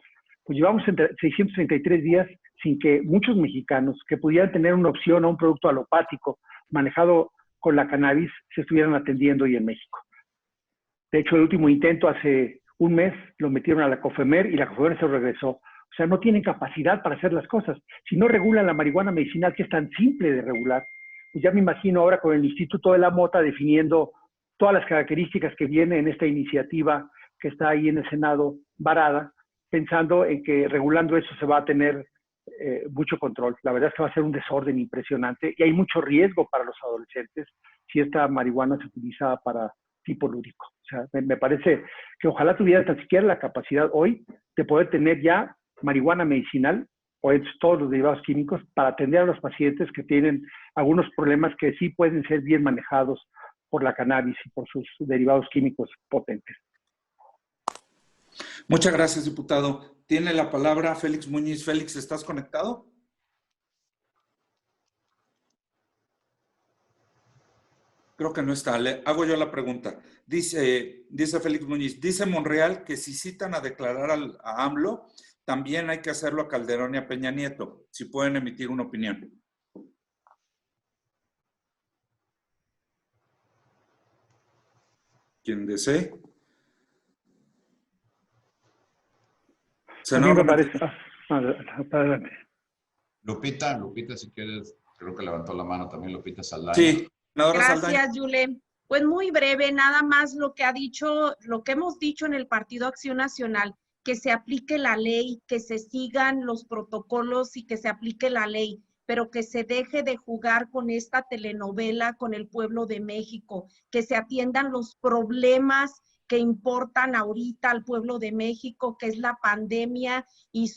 pues llevamos entre 633 días sin que muchos mexicanos que pudieran tener una opción a un producto alopático manejado con la cannabis se estuvieran atendiendo hoy en México. De hecho, el último intento hace un mes lo metieron a la COFEMER y la COFEMER se regresó. O sea, no tienen capacidad para hacer las cosas. Si no regulan la marihuana medicinal, que es tan simple de regular, pues ya me imagino ahora con el Instituto de la Mota definiendo todas las características que vienen en esta iniciativa que está ahí en el Senado varada, pensando en que regulando eso se va a tener mucho control. La verdad es que va a ser un desorden impresionante y hay mucho riesgo para los adolescentes si esta marihuana se utiliza para tipo lúdico. O sea, me parece que ojalá tuviera tan siquiera la capacidad hoy de poder tener ya marihuana medicinal o todos los derivados químicos para atender a los pacientes que tienen algunos problemas que sí pueden ser bien manejados por la cannabis y por sus derivados químicos potentes. Muchas gracias, diputado. Tiene la palabra Félix Muñiz. Félix, ¿estás conectado? Creo que no está. Le hago yo la pregunta. Dice Félix Muñiz, dice Monreal que si citan a declarar a AMLO, también hay que hacerlo a Calderón y a Peña Nieto, si pueden emitir una opinión. ¿Quién desee? A mí me parece. Adelante. Lupita, si quieres, creo que levantó la mano también Lupita Saldaña. Sí. Gracias, Yule. Pues muy breve, nada más lo que hemos dicho en el Partido Acción Nacional, que se aplique la ley, que se sigan los protocolos y que se aplique la ley, pero que se deje de jugar con esta telenovela con el pueblo de México, que se atiendan los problemas que importan ahorita al pueblo de México, que es la pandemia y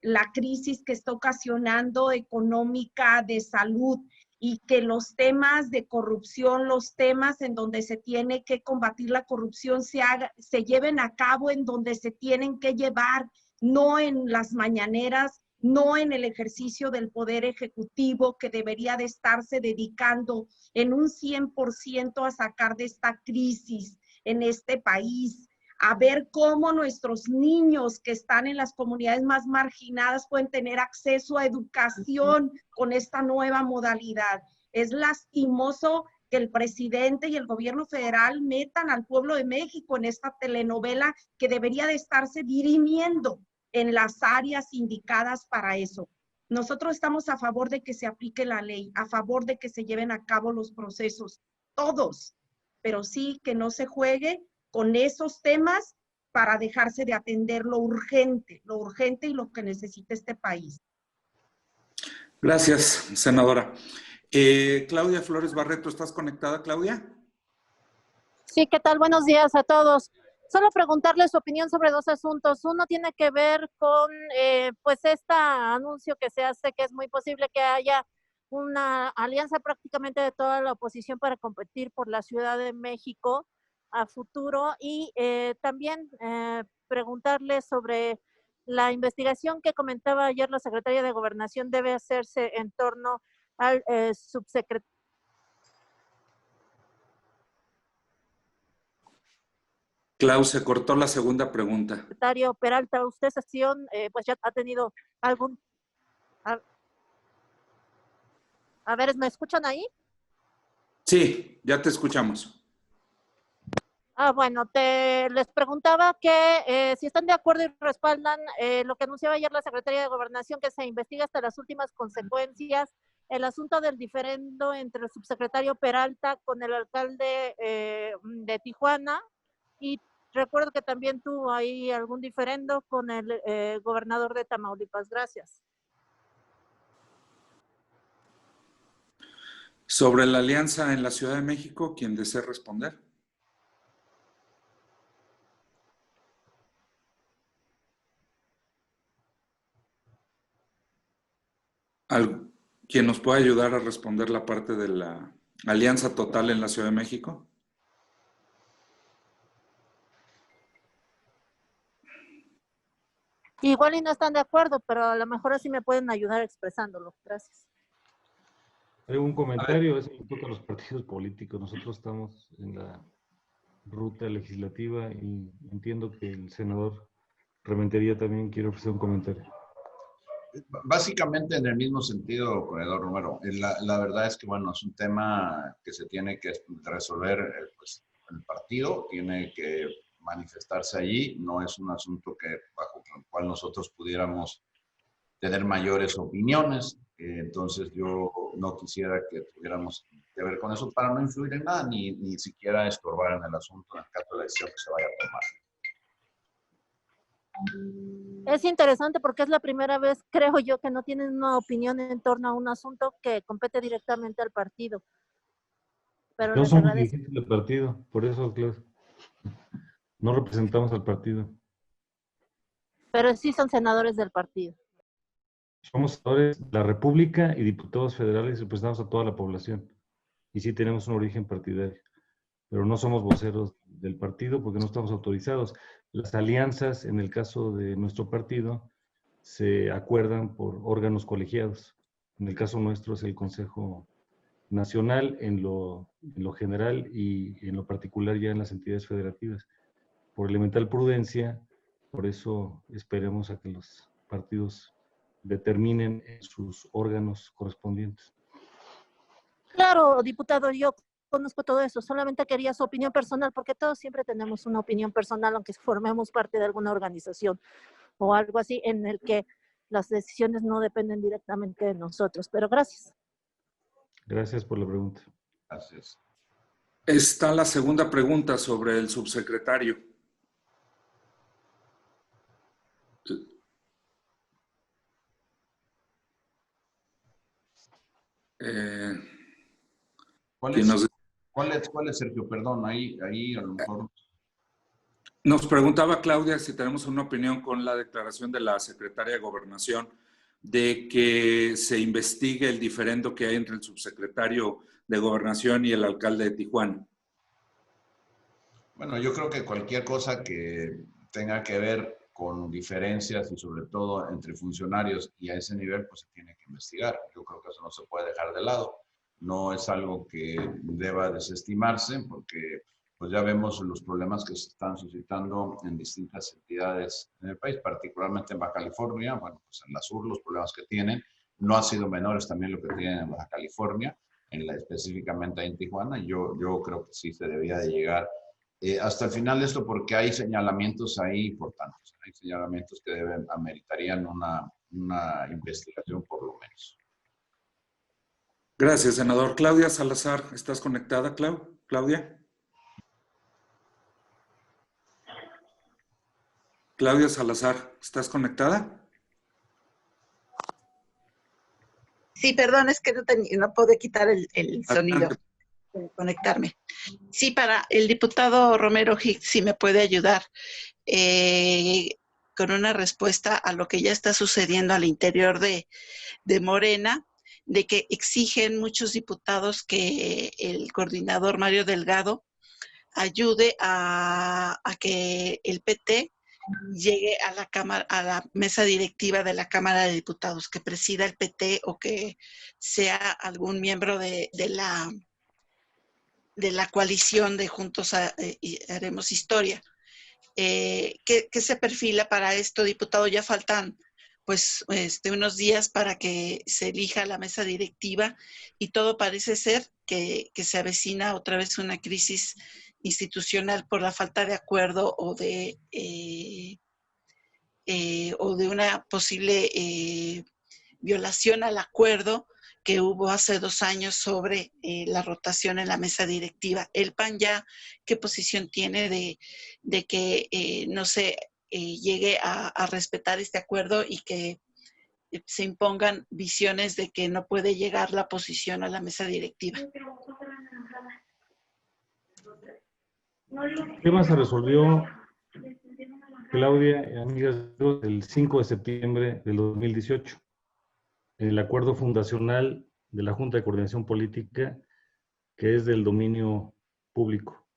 la crisis que está ocasionando económica, de salud, y que los temas de corrupción, los temas en donde se tiene que combatir la corrupción se lleven a cabo en donde se tienen que llevar, no en las mañaneras, no en el ejercicio del Poder Ejecutivo, que debería de estarse dedicando en un 100% a sacar de esta crisis en este país, a ver cómo nuestros niños que están en las comunidades más marginadas pueden tener acceso a educación con esta nueva modalidad. Es lastimoso que el presidente y el gobierno federal metan al pueblo de México en esta telenovela que debería de estarse dirimiendo en las áreas indicadas para eso. Nosotros estamos a favor de que se aplique la ley, a favor de que se lleven a cabo los procesos, todos, pero sí que no se juegue con esos temas para dejarse de atender lo urgente y lo que necesita este país. Gracias, senadora. Claudia Flores Barreto, ¿estás conectada, Claudia? Sí, ¿qué tal? Buenos días a todos. Solo preguntarle su opinión sobre dos asuntos. Uno tiene que ver con pues este anuncio que se hace, que es muy posible que haya una alianza prácticamente de toda la oposición para competir por la Ciudad de México a futuro, y también preguntarle sobre la investigación que comentaba ayer la secretaria de Gobernación debe hacerse en torno al subsecretario. Clau, se cortó la segunda pregunta. Secretario Peralta, usted sesión, pues ya ha tenido algún... A ver, ¿me escuchan ahí? Sí, ya te escuchamos. Bueno, les preguntaba que si están de acuerdo y respaldan lo que anunciaba ayer la Secretaría de Gobernación, que se investiga hasta las últimas consecuencias el asunto del diferendo entre el subsecretario Peralta con el alcalde de Tijuana, y recuerdo que también tuvo ahí algún diferendo con el gobernador de Tamaulipas. Gracias. Sobre la alianza en la Ciudad de México, ¿quién desea responder? ¿Quién nos puede ayudar a responder la parte de la alianza total en la Ciudad de México? Igual y no están de acuerdo, pero a lo mejor así me pueden ayudar expresándolo. Gracias. Hay un comentario, eso le toca a los partidos políticos. Nosotros estamos en la ruta legislativa y entiendo que el senador Rementería también quiere ofrecer un comentario. Básicamente en el mismo sentido, corredor Romero. La verdad es que, bueno, es un tema que se tiene que resolver, pues, el partido tiene que manifestarse allí. No es un asunto bajo el cual nosotros pudiéramos tener mayores opiniones. Entonces yo no quisiera que tuviéramos que ver con eso para no influir en nada, ni siquiera estorbar en el asunto en el caso de la decisión que se vaya a tomar. Es interesante porque es la primera vez, creo yo, que no tienen una opinión en torno a un asunto que compete directamente al partido. Pero no les somos agradezco. dirigentes del partido, por eso, claro, no representamos al partido. Pero sí son senadores del partido. Somos senadores de la República y diputados federales y representamos a toda la población. Y sí tenemos un origen partidario. Pero no somos voceros del partido porque no estamos autorizados. Las alianzas, en el caso de nuestro partido, se acuerdan por órganos colegiados. En el caso nuestro es el Consejo Nacional en lo general y en lo particular ya en las entidades federativas. Por elemental prudencia, por eso esperemos a que los partidos determinen en sus órganos correspondientes. Claro, diputado, yo conozco todo eso, solamente quería su opinión personal, porque todos siempre tenemos una opinión personal, aunque formemos parte de alguna organización o algo así, en el que las decisiones no dependen directamente de nosotros, pero gracias. Gracias por la pregunta. Gracias. Está la segunda pregunta sobre el subsecretario. ¿Cuál es, Sergio? Perdón, ahí a lo mejor... Nos preguntaba Claudia si tenemos una opinión con la declaración de la secretaria de Gobernación de que se investigue el diferendo que hay entre el subsecretario de Gobernación y el alcalde de Tijuana. Bueno, yo creo que cualquier cosa que tenga que ver con diferencias y sobre todo entre funcionarios y a ese nivel, pues se tiene que investigar. Yo creo que eso no se puede dejar de lado. No es algo que deba desestimarse porque pues ya vemos los problemas que se están suscitando en distintas entidades en el país, particularmente en Baja California. Bueno, pues en la sur los problemas que tienen no han sido menores también lo que tienen en Baja California, específicamente en Tijuana. Yo creo que sí se debía de llegar hasta el final de esto porque hay señalamientos ahí importantes. Hay señalamientos que ameritarían una investigación por lo menos. Gracias, senador. Claudia Salazar, ¿estás conectada, Claudia? Claudia Salazar, ¿estás conectada? Sí, perdón, es que no puedo quitar el sonido. conectarme. Sí, para el diputado Romero Hicks, si me puede ayudar con una respuesta a lo que ya está sucediendo al interior de Morena, de que exigen muchos diputados que el coordinador Mario Delgado ayude a que el PT llegue a la Cámara, a la mesa directiva de la Cámara de Diputados, que presida el PT o que sea algún miembro de la coalición de Juntos Haremos Historia. ¿Qué se perfila para esto, diputado? Ya faltan pues unos días para que se elija la mesa directiva y todo parece ser que se avecina otra vez una crisis institucional por la falta de acuerdo o de una posible violación al acuerdo que hubo hace 2 años sobre la rotación en la mesa directiva. ¿El PAN ya qué posición tiene de que no se llegue a respetar este acuerdo y que se impongan visiones de que no puede llegar la oposición a la mesa directiva? El tema se resolvió, Claudia y amigas, el 5 de septiembre del 2018. En el acuerdo fundacional de la Junta de Coordinación Política, que es del dominio público.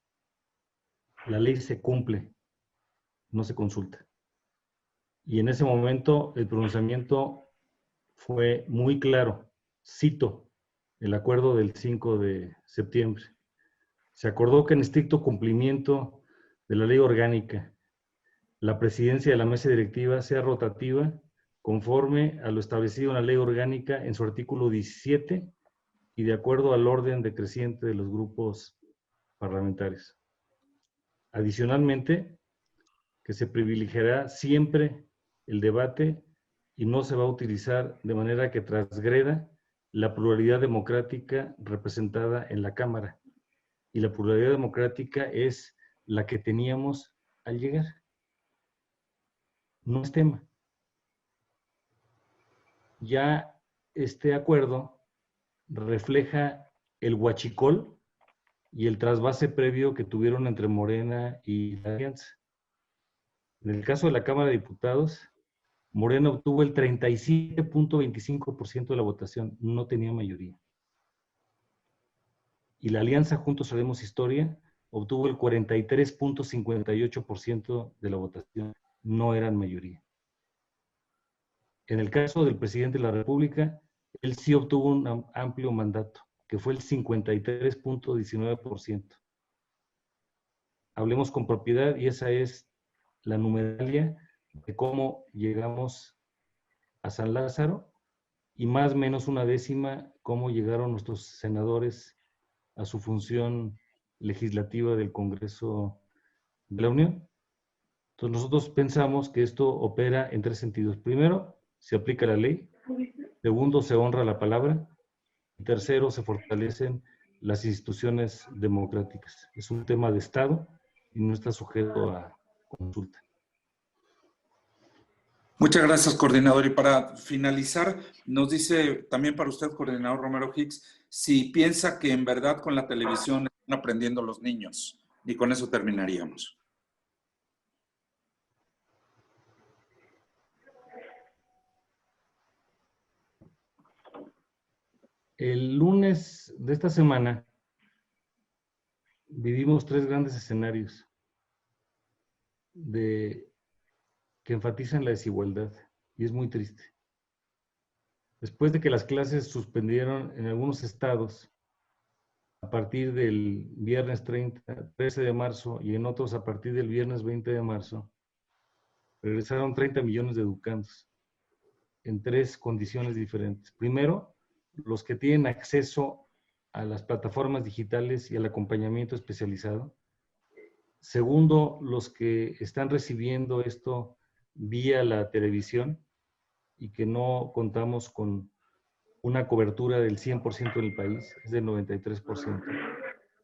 La ley se cumple, no se consulta. Y en ese momento el pronunciamiento fue muy claro. Cito el acuerdo del 5 de septiembre. Se acordó que en estricto cumplimiento de la ley orgánica, la presidencia de la mesa directiva sea rotativa conforme a lo establecido en la ley orgánica en su artículo 17 y de acuerdo al orden decreciente de los grupos parlamentarios. Adicionalmente, que se privilegiará siempre el debate y no se va a utilizar de manera que transgreda la pluralidad democrática representada en la Cámara. Y la pluralidad democrática es la que teníamos al llegar. No es tema. Ya este acuerdo refleja el huachicol y el trasvase previo que tuvieron entre Morena y la Alianza. En el caso de la Cámara de Diputados, Morena obtuvo el 37.25% de la votación, no tenía mayoría. Y la Alianza Juntos Haremos Historia obtuvo el 43.58% de la votación, no eran mayoría. En el caso del presidente de la República, él sí obtuvo un amplio mandato, que fue el 53.19%. Hablemos con propiedad y esa es la numeralia de cómo llegamos a San Lázaro y más o menos una décima cómo llegaron nuestros senadores a su función legislativa del Congreso de la Unión. Entonces nosotros pensamos que esto opera en 3 sentidos. Primero, se aplica la ley. Segundo, se honra la palabra. Y tercero, se fortalecen las instituciones democráticas. Es un tema de Estado y no está sujeto a consulta. Muchas gracias, coordinador. Y para finalizar, nos dice también para usted, coordinador Romero Hicks, si piensa que en verdad con la televisión están aprendiendo los niños. Y con eso terminaríamos. El lunes de esta semana vivimos 3 grandes escenarios que enfatizan la desigualdad y es muy triste. Después de que las clases suspendieron en algunos estados a partir del viernes 13 de marzo y en otros a partir del viernes 20 de marzo, regresaron 30 millones de educandos en 3 condiciones diferentes. Primero, los que tienen acceso a las plataformas digitales y al acompañamiento especializado. Segundo, los que están recibiendo esto vía la televisión y que no contamos con una cobertura del 100% en el país, es del 93%.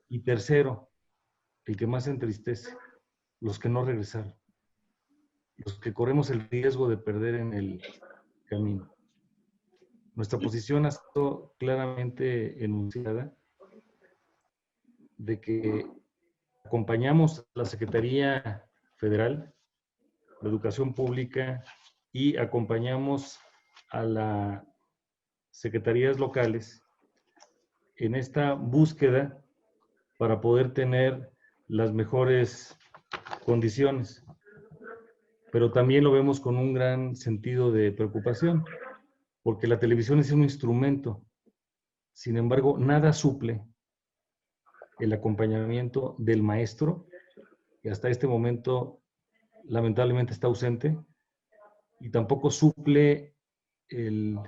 Y tercero, el que más entristece, los que no regresaron, los que corremos el riesgo de perder en el camino. Nuestra posición ha sido claramente enunciada de que acompañamos a la Secretaría Federal de Educación Pública y acompañamos a las secretarías locales en esta búsqueda para poder tener las mejores condiciones. Pero también lo vemos con un gran sentido de preocupación, porque la televisión es un instrumento. Sin embargo, nada suple el acompañamiento del maestro, que hasta este momento lamentablemente está ausente, y tampoco suple el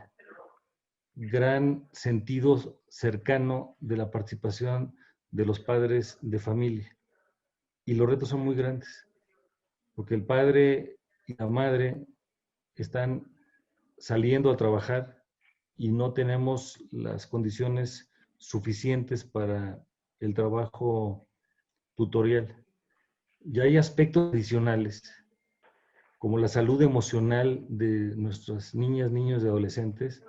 gran sentido cercano de la participación de los padres de familia. Y los retos son muy grandes, porque el padre y la madre están saliendo a trabajar y no tenemos las condiciones suficientes para el trabajo tutorial. Ya hay aspectos adicionales, como la salud emocional de nuestras niñas, niños y adolescentes,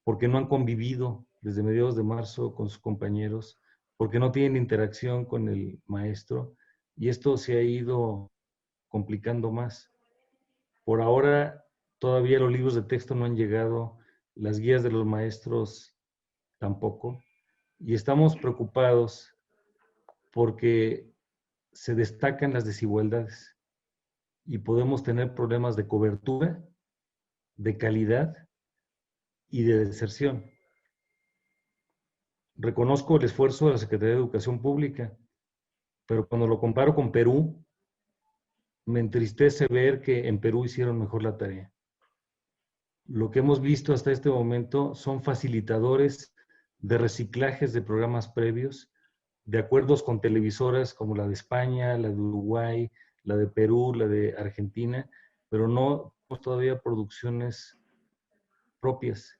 porque no han convivido desde mediados de marzo con sus compañeros, porque no tienen interacción con el maestro, y esto se ha ido complicando más. Por ahora, todavía los libros de texto no han llegado, las guías de los maestros tampoco, y estamos preocupados porque se destacan las desigualdades y podemos tener problemas de cobertura, de calidad y de deserción. Reconozco el esfuerzo de la Secretaría de Educación Pública, pero cuando lo comparo con Perú, me entristece ver que en Perú hicieron mejor la tarea. Lo que hemos visto hasta este momento son facilitadores de reciclajes de programas previos, de acuerdos con televisoras como la de España, la de Uruguay, la de Perú, la de Argentina, pero no todavía producciones propias.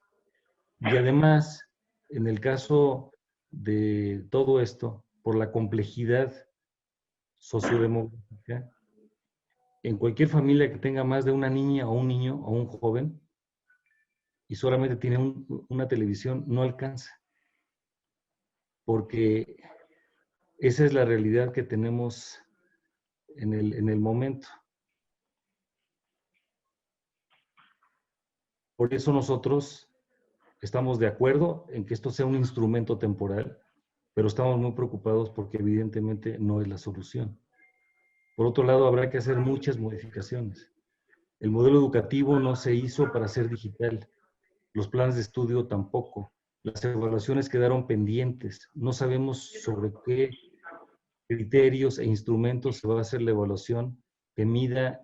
Y además, en el caso de todo esto, por la complejidad sociodemográfica, en cualquier familia que tenga más de una niña o un niño o un joven y solamente tiene una televisión, no alcanza. Porque esa es la realidad que tenemos en el momento. Por eso nosotros estamos de acuerdo en que esto sea un instrumento temporal, pero estamos muy preocupados porque evidentemente no es la solución. Por otro lado, habrá que hacer muchas modificaciones. El modelo educativo no se hizo para ser digital. Los planes de estudio tampoco. Las evaluaciones quedaron pendientes. No sabemos sobre qué criterios e instrumentos se va a hacer la evaluación que mida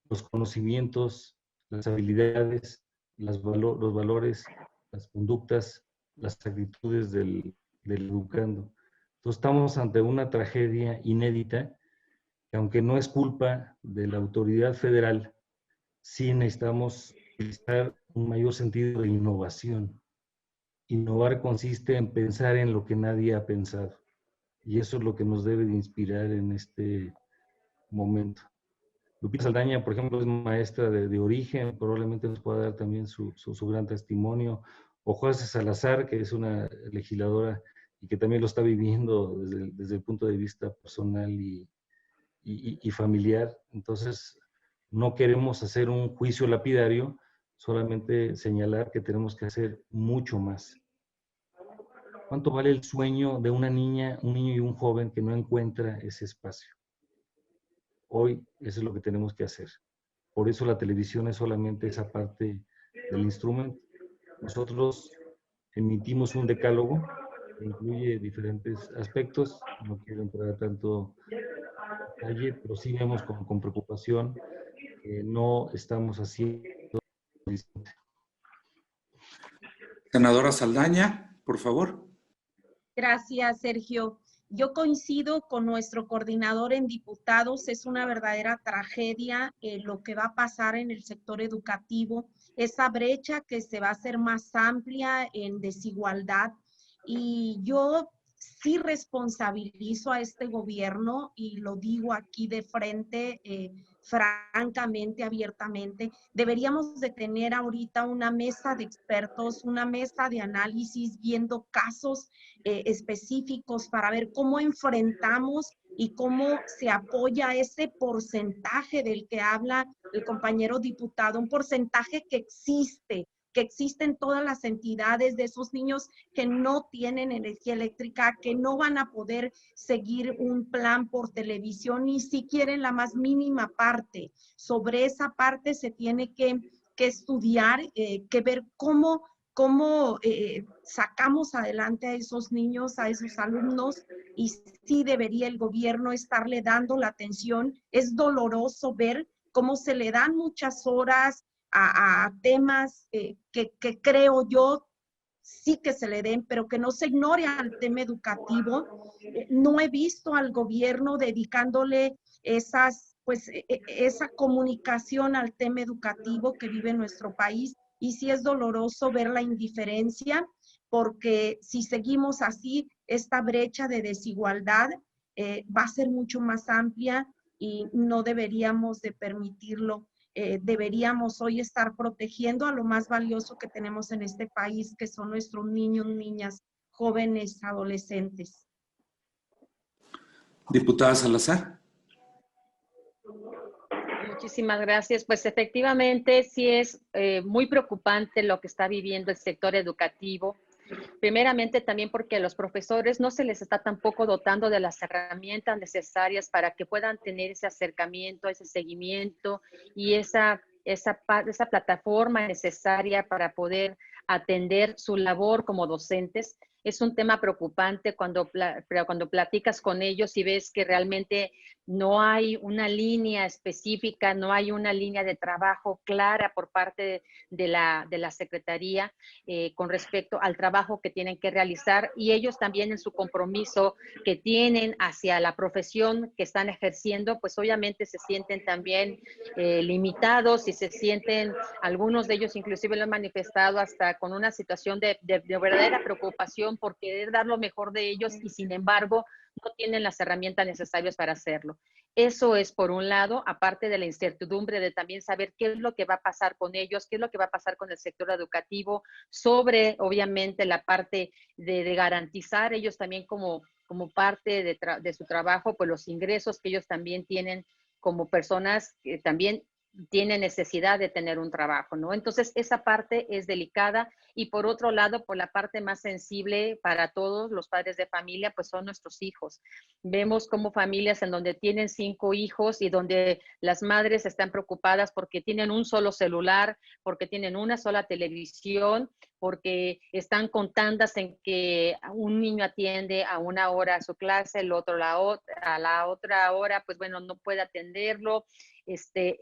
los conocimientos, las habilidades, los valores, las conductas, las actitudes del educando. Entonces estamos ante una tragedia inédita que, aunque no es culpa de la autoridad federal, sí necesitamos utilizar un mayor sentido de innovación. Innovar consiste en pensar en lo que nadie ha pensado. Y eso es lo que nos debe de inspirar en este momento. Lupita Saldaña, por ejemplo, es maestra de origen, probablemente nos pueda dar también su gran testimonio. O José Salazar, que es una legisladora y que también lo está viviendo desde el punto de vista personal y familiar. Entonces, no queremos hacer un juicio lapidario, solamente señalar que tenemos que hacer mucho más. ¿Cuánto vale el sueño de una niña, un niño y un joven que no encuentra ese espacio? Hoy eso es lo que tenemos que hacer. Por eso la televisión es solamente esa parte del instrumento. Nosotros emitimos un decálogo que incluye diferentes aspectos. No quiero entrar a tanto detalle, pero sí vemos con preocupación que no estamos haciendo. Senadora Saldaña, por favor. Gracias, Sergio. Yo coincido con nuestro coordinador en diputados. Es una verdadera tragedia lo que va a pasar en el sector educativo. Esa brecha que se va a hacer más amplia en desigualdad. Y yo sí responsabilizo a este gobierno y lo digo aquí de frente, francamente, abiertamente. Deberíamos de tener ahorita una mesa de expertos, una mesa de análisis, viendo casos específicos para ver cómo enfrentamos y cómo se apoya ese porcentaje del que habla el compañero diputado, un porcentaje que existe en todas las entidades, de esos niños que no tienen energía eléctrica, que no van a poder seguir un plan por televisión, ni siquiera en la más mínima parte. Sobre esa parte se tiene que estudiar, que ver cómo sacamos adelante a esos niños, a esos alumnos, y sí debería el gobierno estarle dando la atención. Es doloroso ver cómo se le dan muchas horas a temas que creo yo sí que se le den, pero que no se ignore al tema educativo. No he visto al gobierno dedicándole esa comunicación al tema educativo que vive nuestro país, y sí es doloroso ver la indiferencia, porque si seguimos así, esta brecha de desigualdad va a ser mucho más amplia y no deberíamos de permitirlo. Deberíamos hoy estar protegiendo a lo más valioso que tenemos en este país, que son nuestros niños, niñas, jóvenes, adolescentes. Diputada Salazar. Muchísimas gracias. Pues efectivamente sí es muy preocupante lo que está viviendo el sector educativo. Primeramente también porque a los profesores no se les está tampoco dotando de las herramientas necesarias para que puedan tener ese acercamiento, ese seguimiento y esa plataforma necesaria para poder atender su labor como docentes. Es un tema preocupante cuando platicas con ellos y ves que realmente no hay una línea específica, no hay una línea de trabajo clara por parte de la Secretaría con respecto al trabajo que tienen que realizar, y ellos también en su compromiso que tienen hacia la profesión que están ejerciendo, pues obviamente se sienten también limitados y se sienten, algunos de ellos inclusive lo han manifestado hasta con una situación de verdadera preocupación por querer dar lo mejor de ellos y sin embargo no tienen las herramientas necesarias para hacerlo. Eso es por un lado, aparte de la incertidumbre de también saber qué es lo que va a pasar con ellos, qué es lo que va a pasar con el sector educativo, sobre obviamente la parte de garantizar ellos también como parte de su trabajo, pues los ingresos que ellos también tienen como personas que también tienen necesidad de tener un trabajo, ¿no? Entonces, esa parte es delicada. Y por otro lado, por la parte más sensible para todos los padres de familia, pues son nuestros hijos. Vemos como familias en donde tienen 5 hijos y donde las madres están preocupadas porque tienen un solo celular, porque tienen una sola televisión, porque están con tandas en que un niño atiende a una hora a su clase, el otro a la otra hora, pues bueno, no puede atenderlo.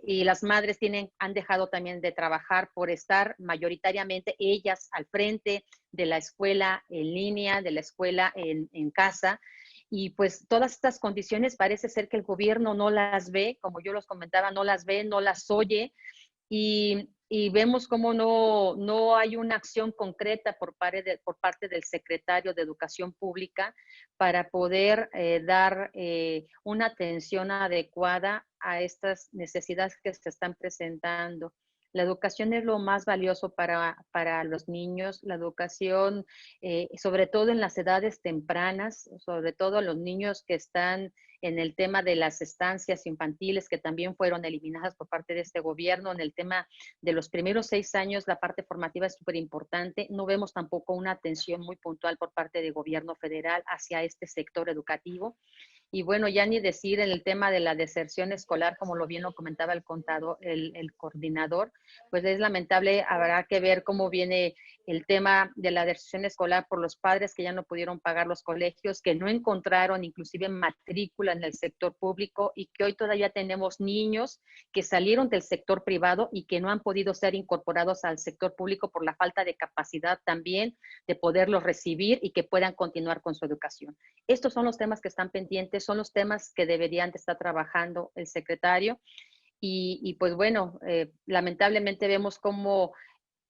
Y las madres han dejado también de trabajar por estar mayoritariamente ellas al frente de la escuela en línea, de la escuela en casa. Y pues todas estas condiciones parece ser que el gobierno no las ve, como yo los comentaba, no las ve, no las oye. Y vemos cómo no hay una acción concreta por parte del secretario de Educación Pública para poder dar una atención adecuada a estas necesidades que se están presentando. La educación es lo más valioso para los niños, la educación, sobre todo en las edades tempranas, sobre todo los niños que están en el tema de las estancias infantiles, que también fueron eliminadas por parte de este gobierno. En el tema de los primeros 6 años, la parte formativa es súper importante. No vemos tampoco una atención muy puntual por parte del gobierno federal hacia este sector educativo. Y bueno, ya ni decir en el tema de la deserción escolar, como lo bien lo comentaba el coordinador, pues es lamentable. Habrá que ver cómo viene el tema de la deserción escolar por los padres que ya no pudieron pagar los colegios, que no encontraron inclusive matrícula en el sector público y que hoy todavía tenemos niños que salieron del sector privado y que no han podido ser incorporados al sector público por la falta de capacidad también de poderlos recibir y que puedan continuar con su educación. Estos son los temas que están pendientes, son los temas que deberían de estar trabajando el secretario y pues bueno, lamentablemente vemos cómo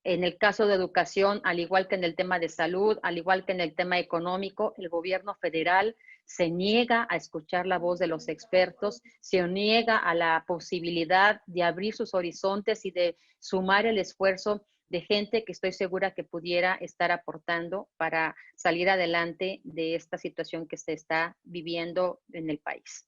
En el caso de educación, al igual que en el tema de salud, al igual que en el tema económico, el gobierno federal se niega a escuchar la voz de los expertos, se niega a la posibilidad de abrir sus horizontes y de sumar el esfuerzo de gente que estoy segura que pudiera estar aportando para salir adelante de esta situación que se está viviendo en el país.